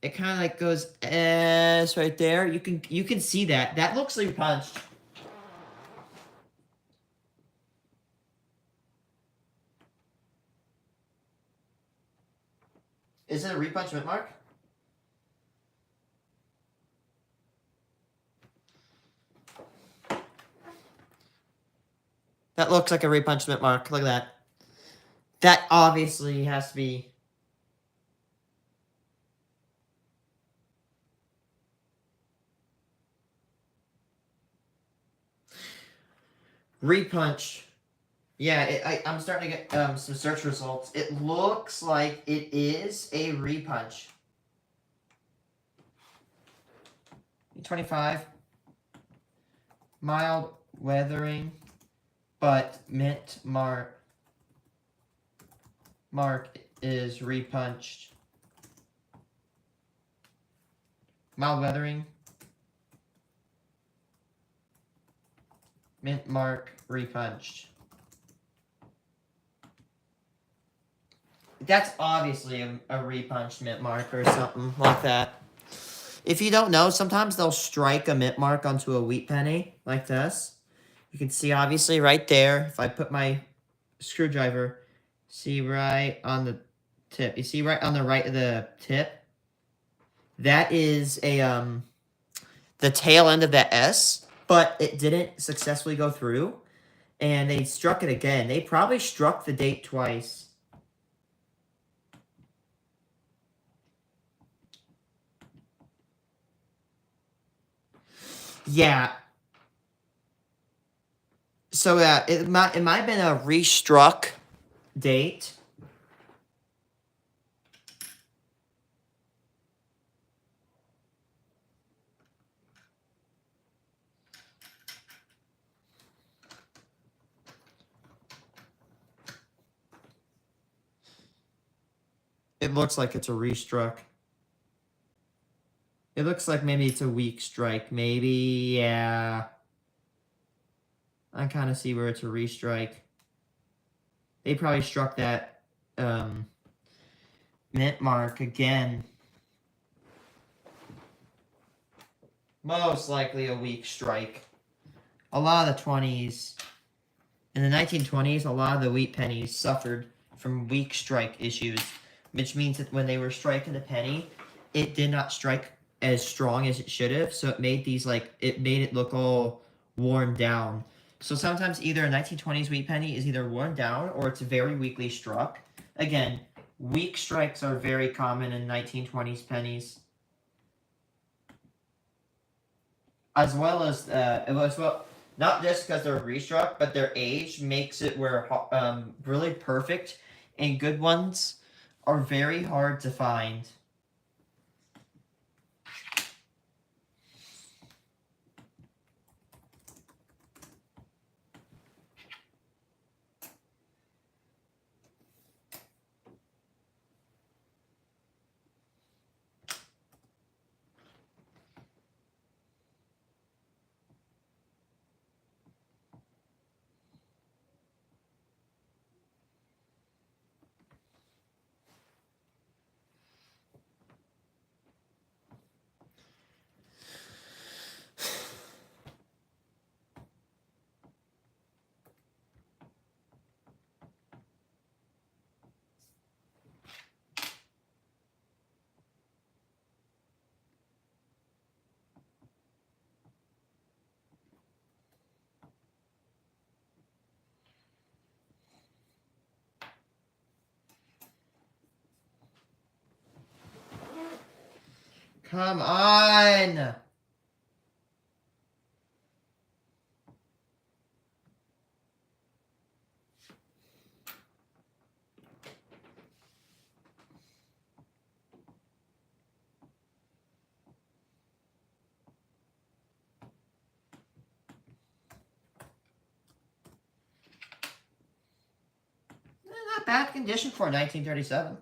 It kind of like goes S right there. You can see that. That looks repunched. Is it a repunch mint mark? That looks like a repunch mint mark. Look at that. That obviously has to be. Repunch. Yeah, I'm starting to get some search results. It looks like it is a repunch. 25. Mild weathering, but mint mark is repunched. Mild weathering. Mint mark repunched. That's obviously a repunched mint mark or something like that. If you don't know, sometimes they'll strike a mint mark onto a wheat penny like this. You can see obviously right there. If I put my screwdriver, see right on the tip. You see right on the right of the tip? That is a the tail end of that S, but it didn't successfully go through. And they struck it again. They probably struck the date twice. Yeah. So it might have been a restruck date. It looks like it's a restruck. It looks like maybe it's a weak strike. Maybe, yeah. I kind of see where it's a restrike. They probably struck that mint mark again. Most likely a weak strike. A lot of the 20s, in the 1920s, a lot of the wheat pennies suffered from weak strike issues, which means that when they were striking the penny, it did not strike as strong as it should have, so it made these, like, it made it look all worn down. So sometimes either a 1920s wheat penny is either worn down or it's very weakly struck. Again, weak strikes are very common in 1920s pennies. As well, not just because they're restruck, but their age makes it where really perfect and good ones are very hard to find. Come on! Not bad condition for 1937.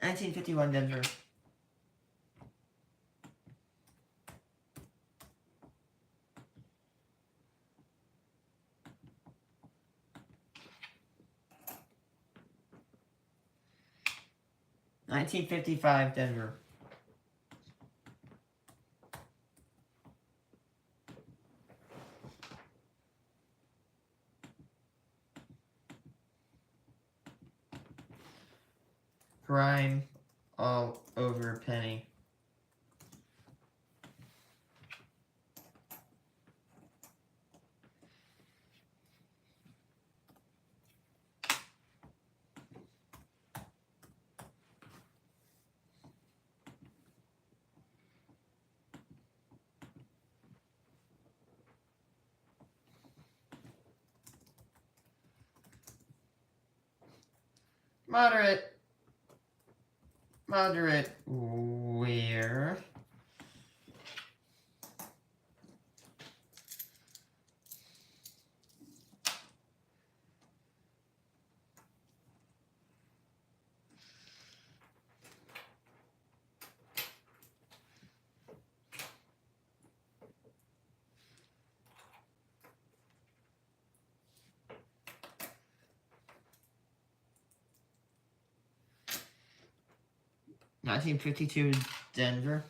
$19.51 Denver. $19.55 Denver. Prime all over penny. Moderate wear. $19.52 Denver.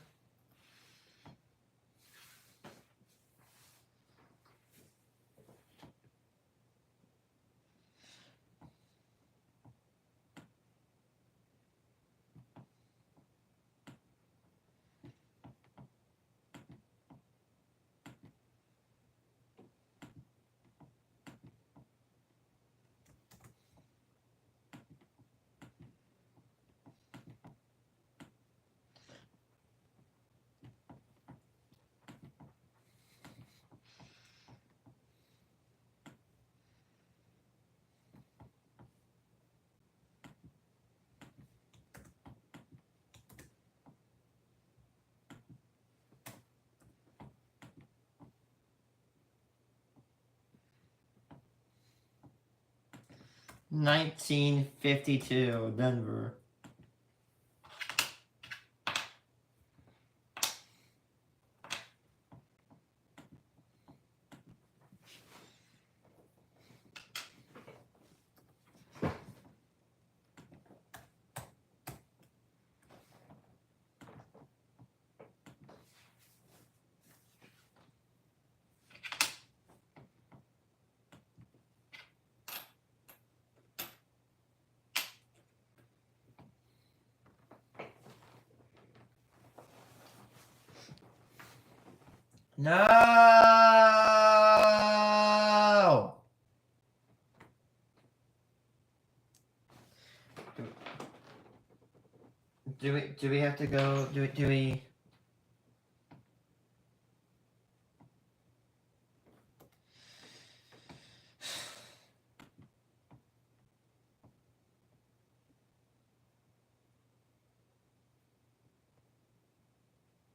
$19.52 Denver. No! Do we have to go? Do we?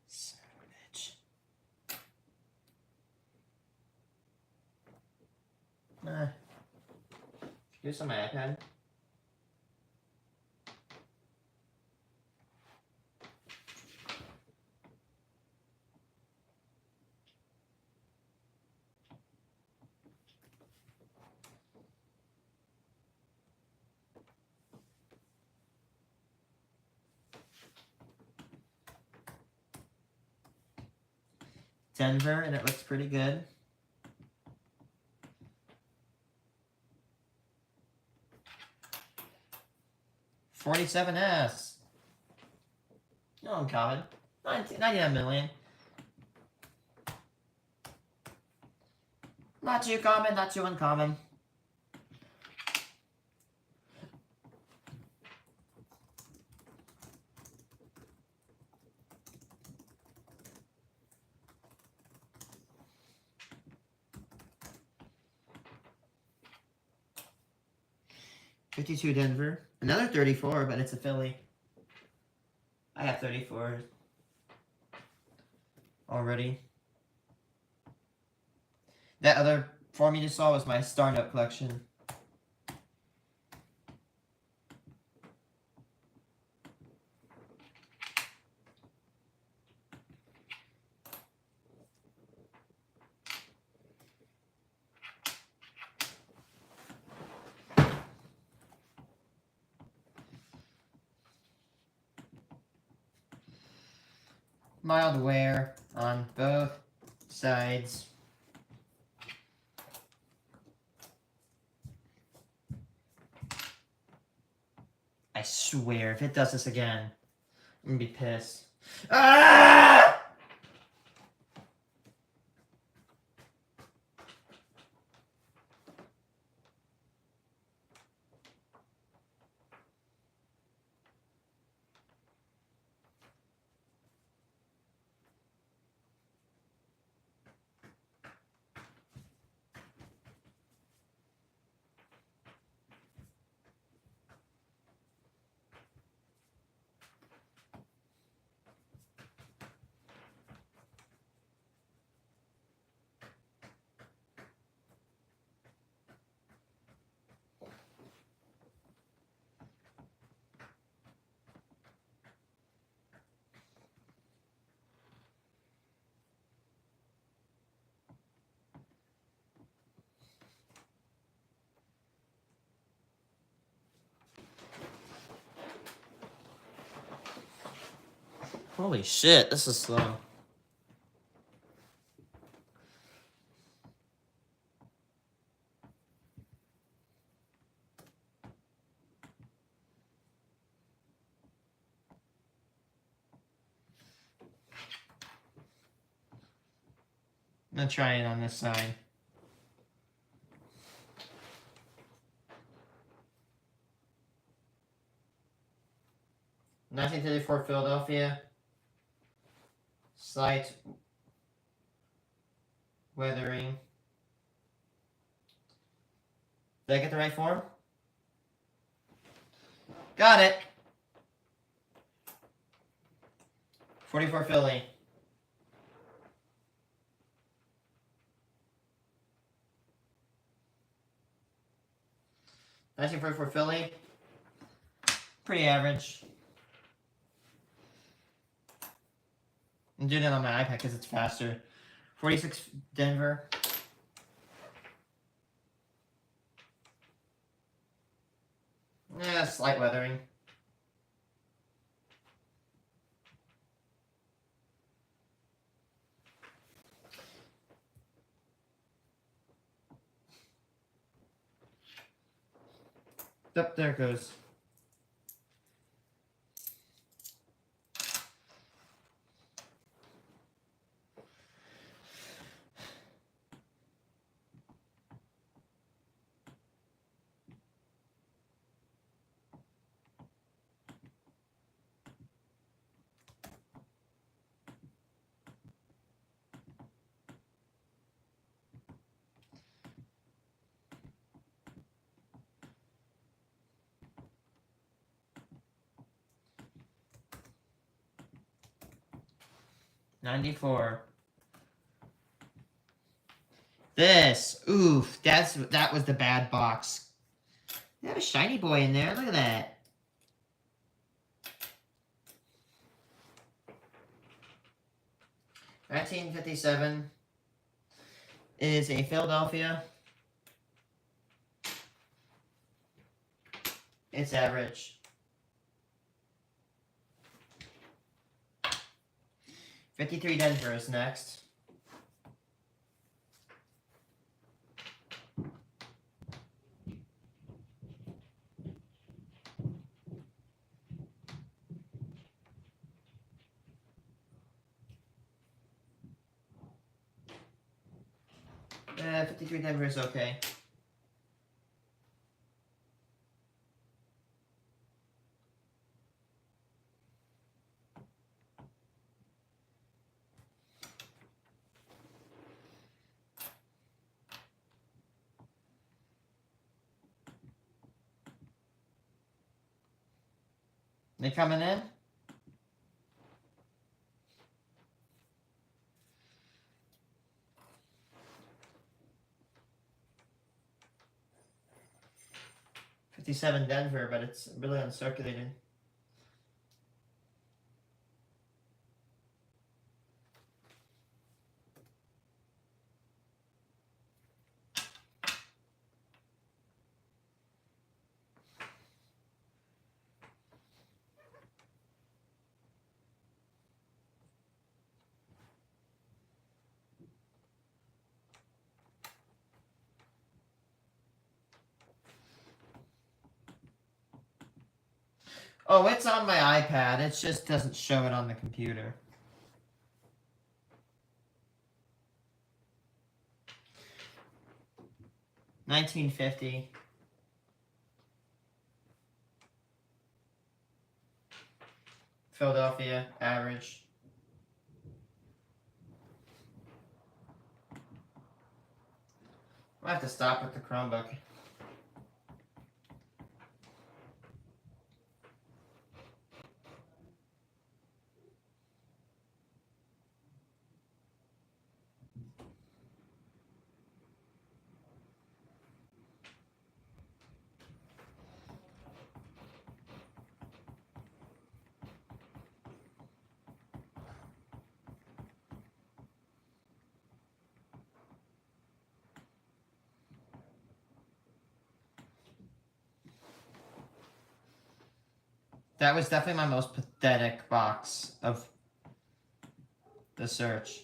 Son of a bitch. Do some iPad. Denver, and it looks pretty good. $47S. No, I'm common. 99 million. Not too common, not too uncommon. $52 Denver. Another 34, but it's a Philly. I have 34 already. That other form you just saw was my Star Note collection. Mild wear on both sides. I swear, if it does this again, I'm gonna be pissed. Ah! Holy shit, this is slow. I'm gonna try it on this side. (1934) Philadelphia. Slight weathering. Did I get the right form? Got it. 44 Philly. (1944) Philly. Pretty average. I'm doing it on my iPad because it's faster. 46 Denver. Yeah, slight weathering. Yep, there it goes. (94) This, oof, that was the bad box. They have a shiny boy in there. Look at that. (1957) is a Philadelphia. It's average. 53 Denver is next. 53 Denver is okay. They coming in? $57 Denver, but it's really uncirculated. Oh, it's on my iPad. It just doesn't show it on the computer. $19.50. Philadelphia, average. I have to stop with the Chromebook. That was definitely my most pathetic box of the search.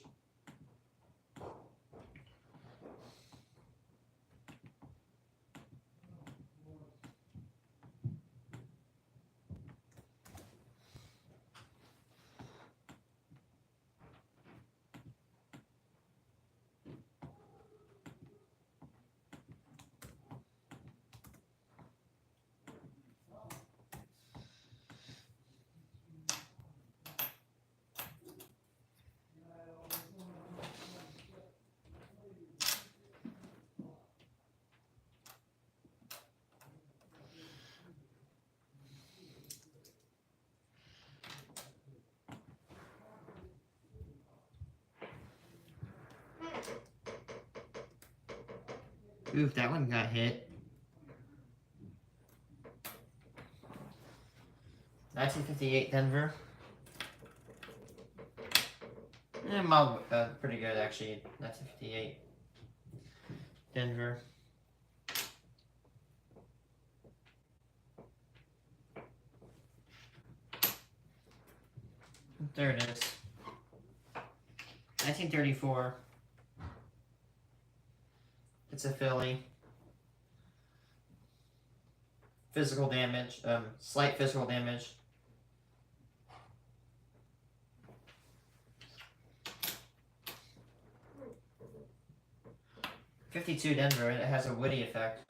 Oof, that one got hit. 1958 Denver. Pretty good actually. 1958 Denver. There it is. 1934. It's a Philly. Physical damage. Slight physical damage. $52 Denver. It has a woody effect.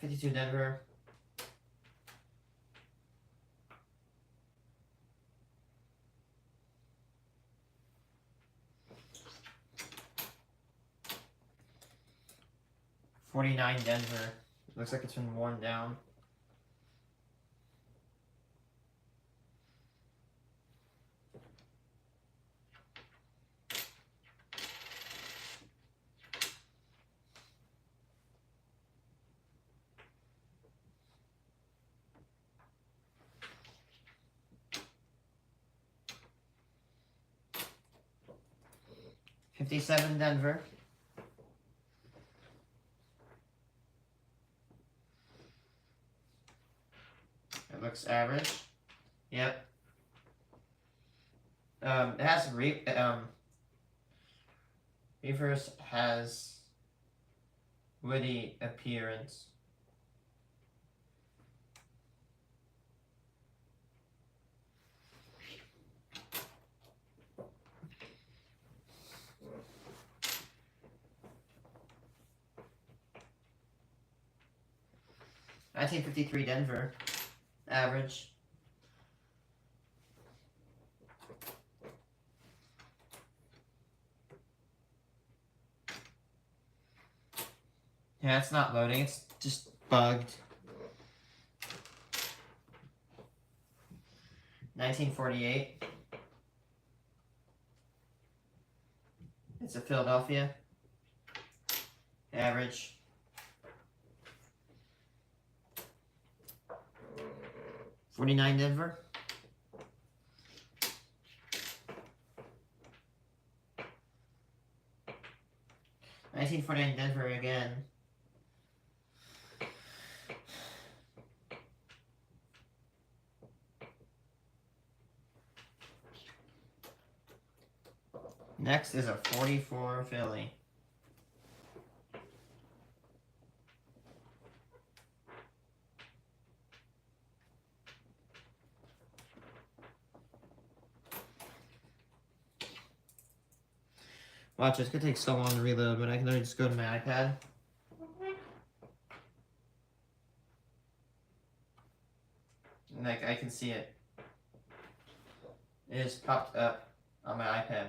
$52 Denver. $49 Denver. Looks like it's been worn down. $57 Denver. It looks average. Yep. It has reverse has woody appearance. 1953 Denver, average. Yeah, it's not loading, it's just bugged. 1948. It's a Philadelphia. Average. '49 Denver. '49 Denver again. Next is a 44 Philly. Watch, it's gonna take so long to reload, but I can literally just go to my iPad. And like, I can see it. It just popped up on my iPad.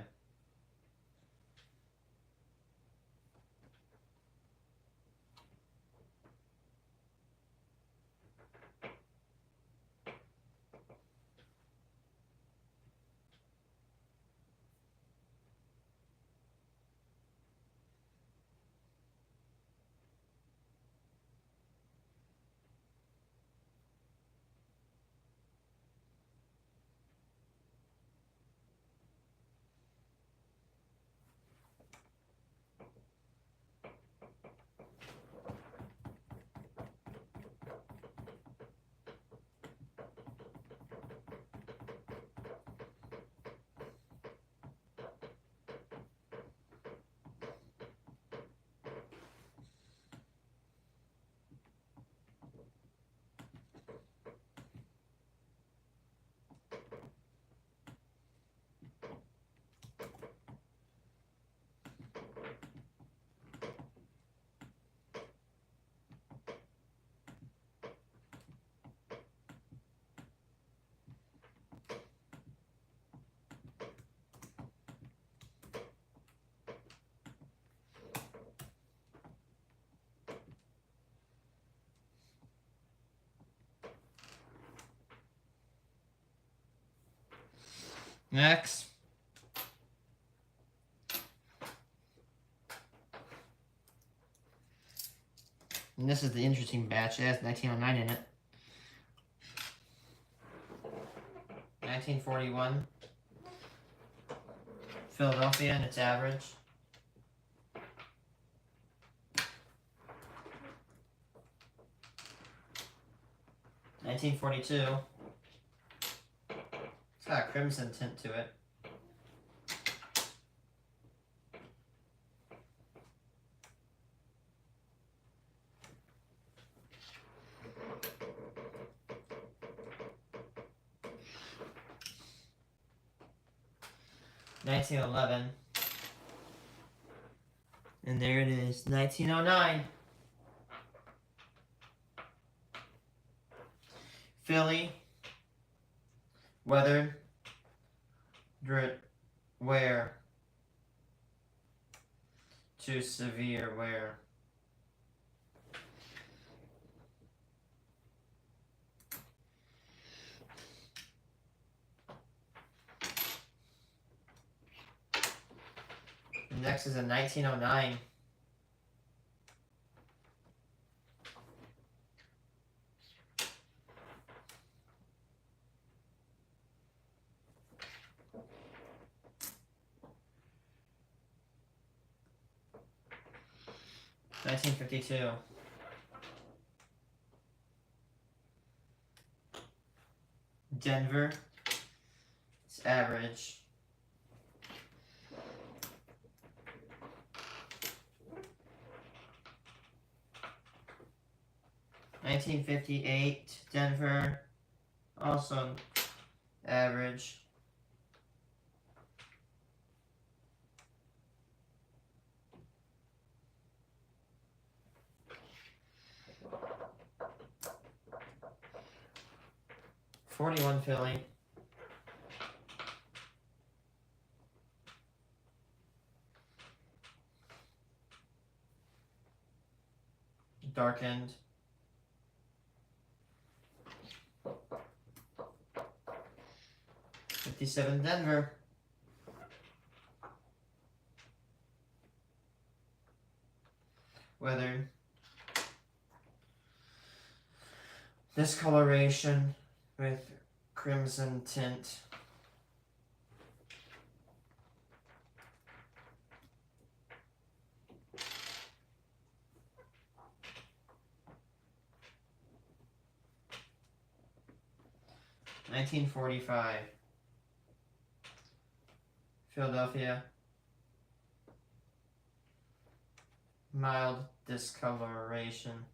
Next. And this is the interesting batch. It has 1909 in it. 1941. Philadelphia and its average. $1942. It's got a crimson tint to it. $1911. And there it is, 1909. Philly, weathered, wear to severe wear. Next is a 1909. $1952. Denver. It's average. $1958. Denver. Also average. 41 Philly. Darkened. 57 Denver. Weathered. Discoloration with crimson tint. $19.45. Philadelphia. Mild discoloration.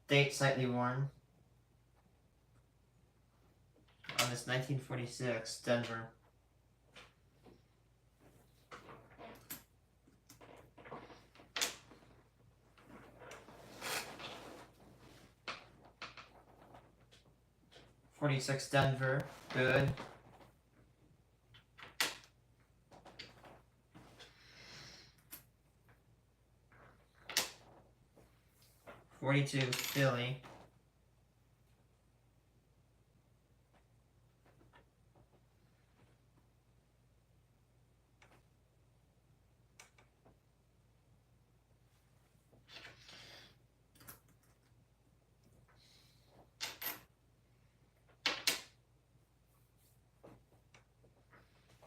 Date slightly worn. On this 1946 Denver. '46 Denver. Good. '42 Philly.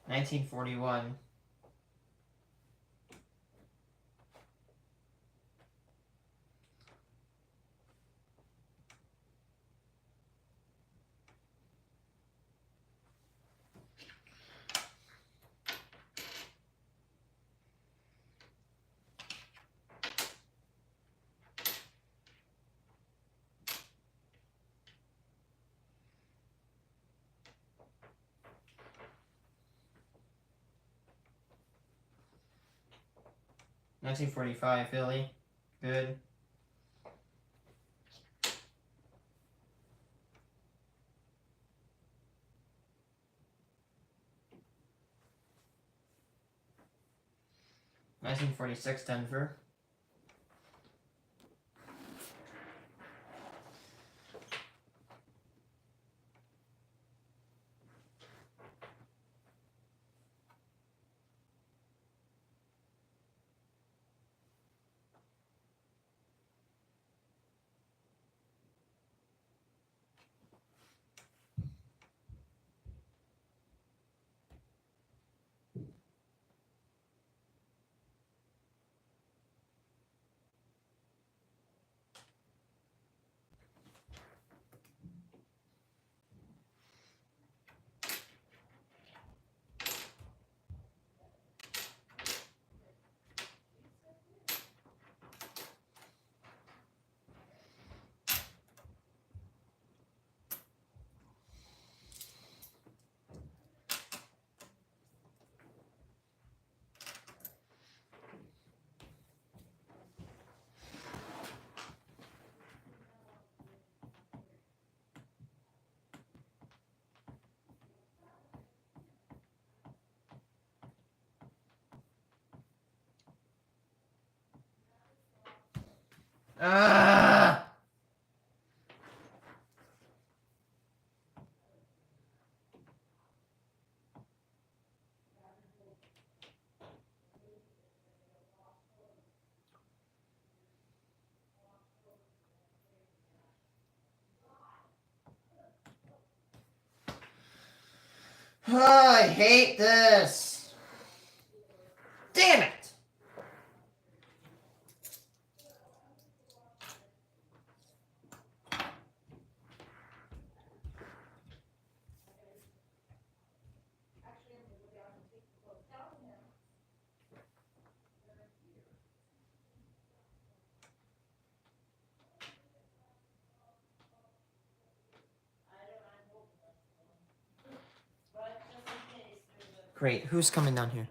$19.41. $19.45 Philly. Good. $19.46 Denver. Ah! Oh, I hate this. Damn it. Great. Who's coming down here?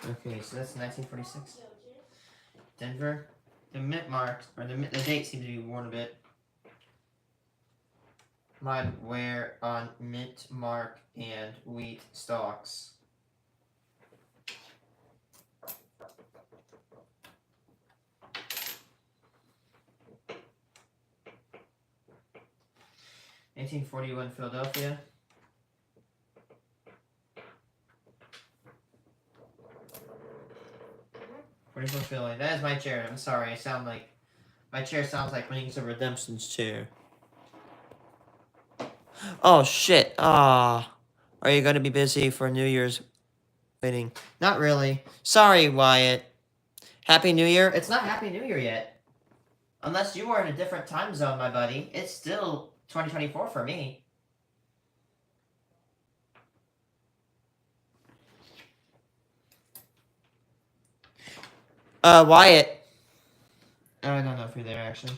Okay, so that's 1946. Denver. The mint marks, or the date seems to be worn a bit. Mine wear on mint mark and wheat stalks. (1841) Philadelphia. 44 Philly. That is my chair. I'm sorry. My chair sounds like Wings of Redemption's chair. Oh, shit. Are you going to be busy for New Year's waiting? Not really. Sorry, Wyatt. Happy New Year? It's not Happy New Year yet. Unless you are in a different time zone, my buddy. It's still 2024 for me. Wyatt. I don't know if you're there, actually.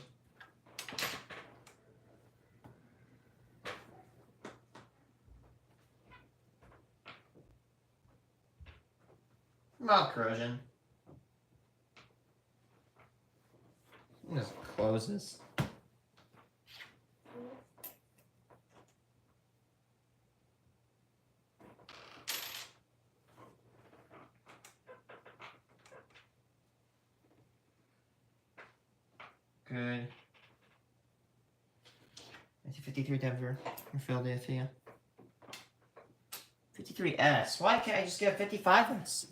Mild corrosion. Just close this. Good. 1953 Denver. Or Philadelphia. 53S. Why can't I just get a 55S?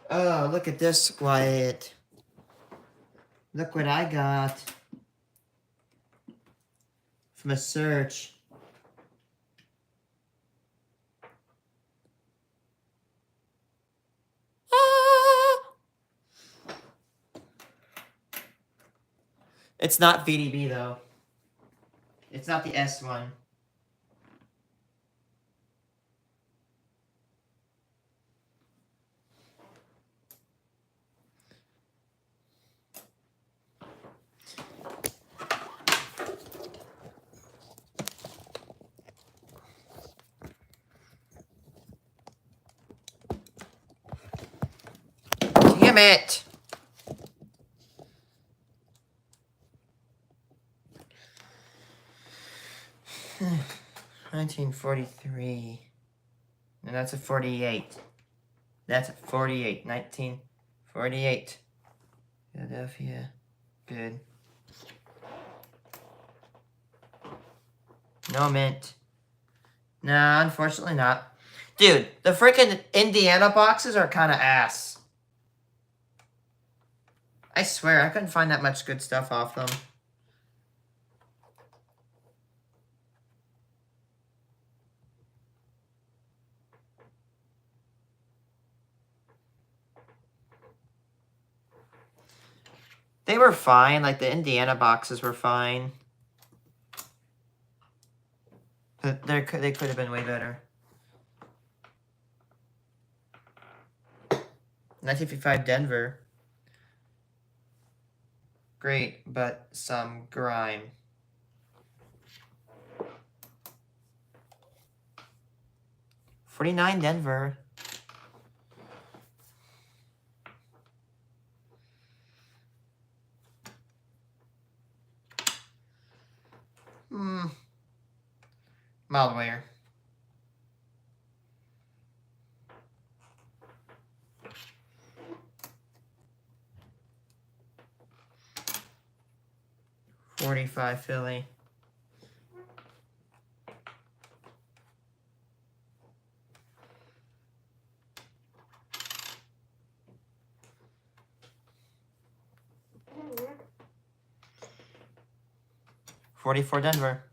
Oh, look at this, Wyatt. Look what I got. From a search. It's not VDB though. It's not the S one. Damn it! $1943. And that's a 48. That's a 48. 1948. Philadelphia. Good. No mint. Nah, unfortunately not. Dude, the freaking Indiana boxes are kind of ass. I swear, I couldn't find that much good stuff off them. They were fine. Like, the Indiana boxes were fine. But they could have been way better. 1955 Denver. Great, but some grime. $49 Denver. Mild wear. $45 Philly. $44 Denver.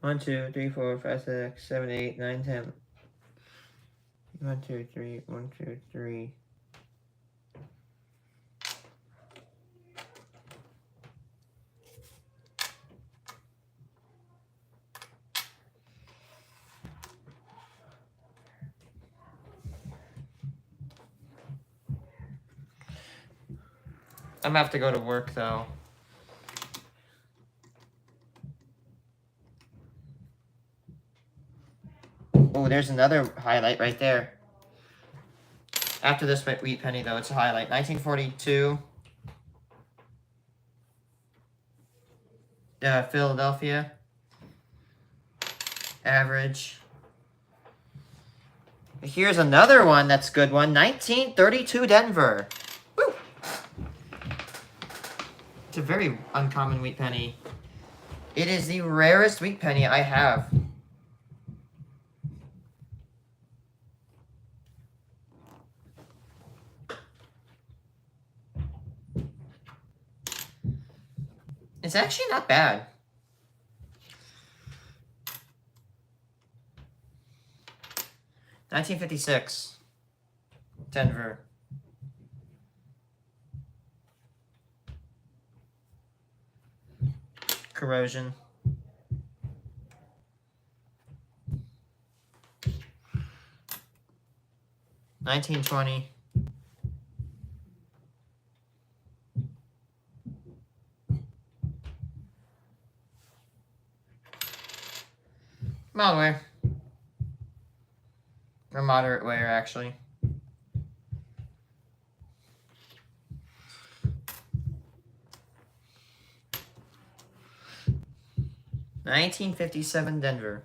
One, two, three, four, five, six, seven, 8, 9, 10. 1, 2, 3, 1, 2, 3. I'm gonna have to go to work though. Oh, there's another highlight right there. After this wheat penny, though, it's a highlight. 1942. Philadelphia. Average. Here's another one that's a good one. 1932 Denver. Woo! It's a very uncommon wheat penny. It is the rarest wheat penny I have. It's actually not bad. $1956. Denver. Corrosion. $1920. Mild wear. Or moderate wear, actually. $1957 Denver.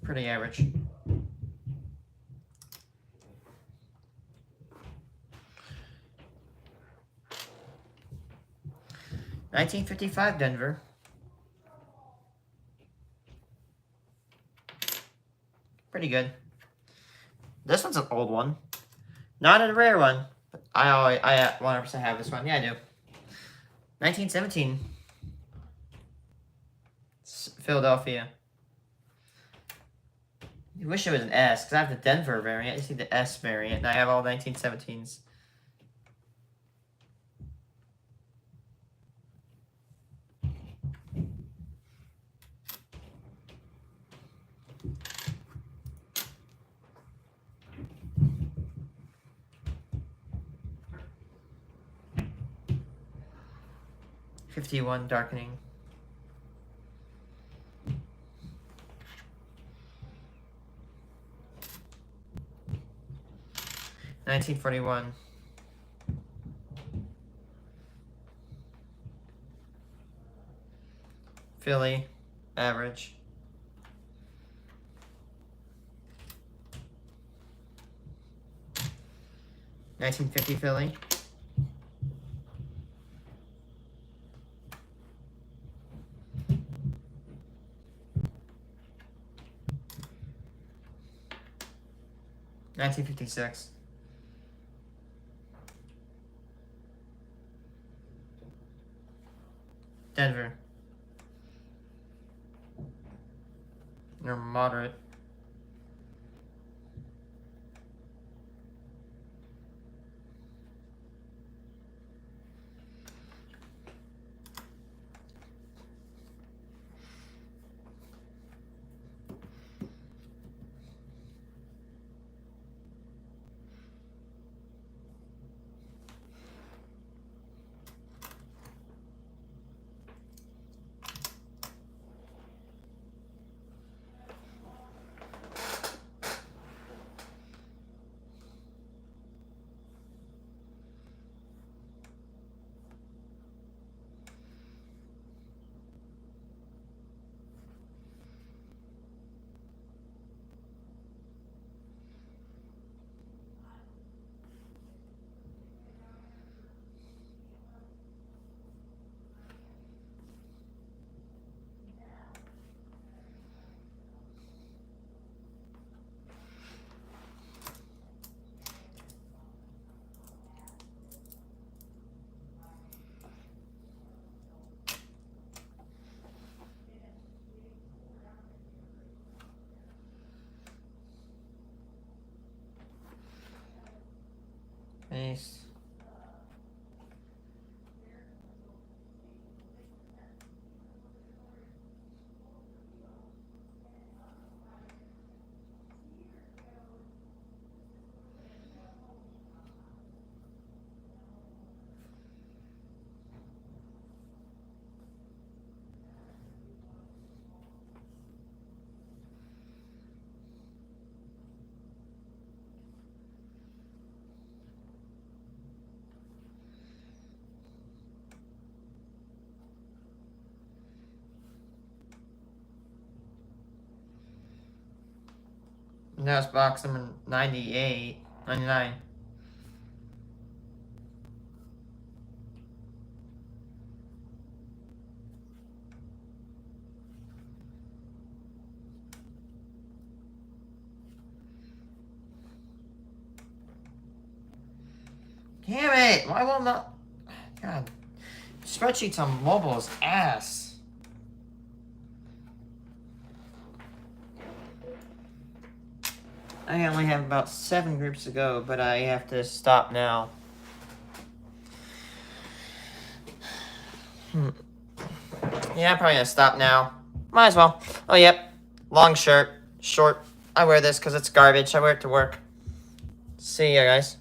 Pretty average. $1955 Denver. Pretty good. This one's an old one. Not a rare one. But I 100% have this one. Yeah, I do. 1917. Philadelphia. I wish it was an S, because I have the Denver variant. I just need the S variant, and I have all 1917s. $51 darkening. $1941. Philly, average. $1950 Philly. $1956. Denver. Or moderate. Nice. Now it's box number 99. Damn it! Why won't not? God, spreadsheets on mobile's ass. I only have about 7 groups to go, but I have to stop now. Yeah, I'm probably gonna stop now. Might as well. Oh, yep. Long shirt, short. I wear this because it's garbage. I wear it to work. See ya, guys.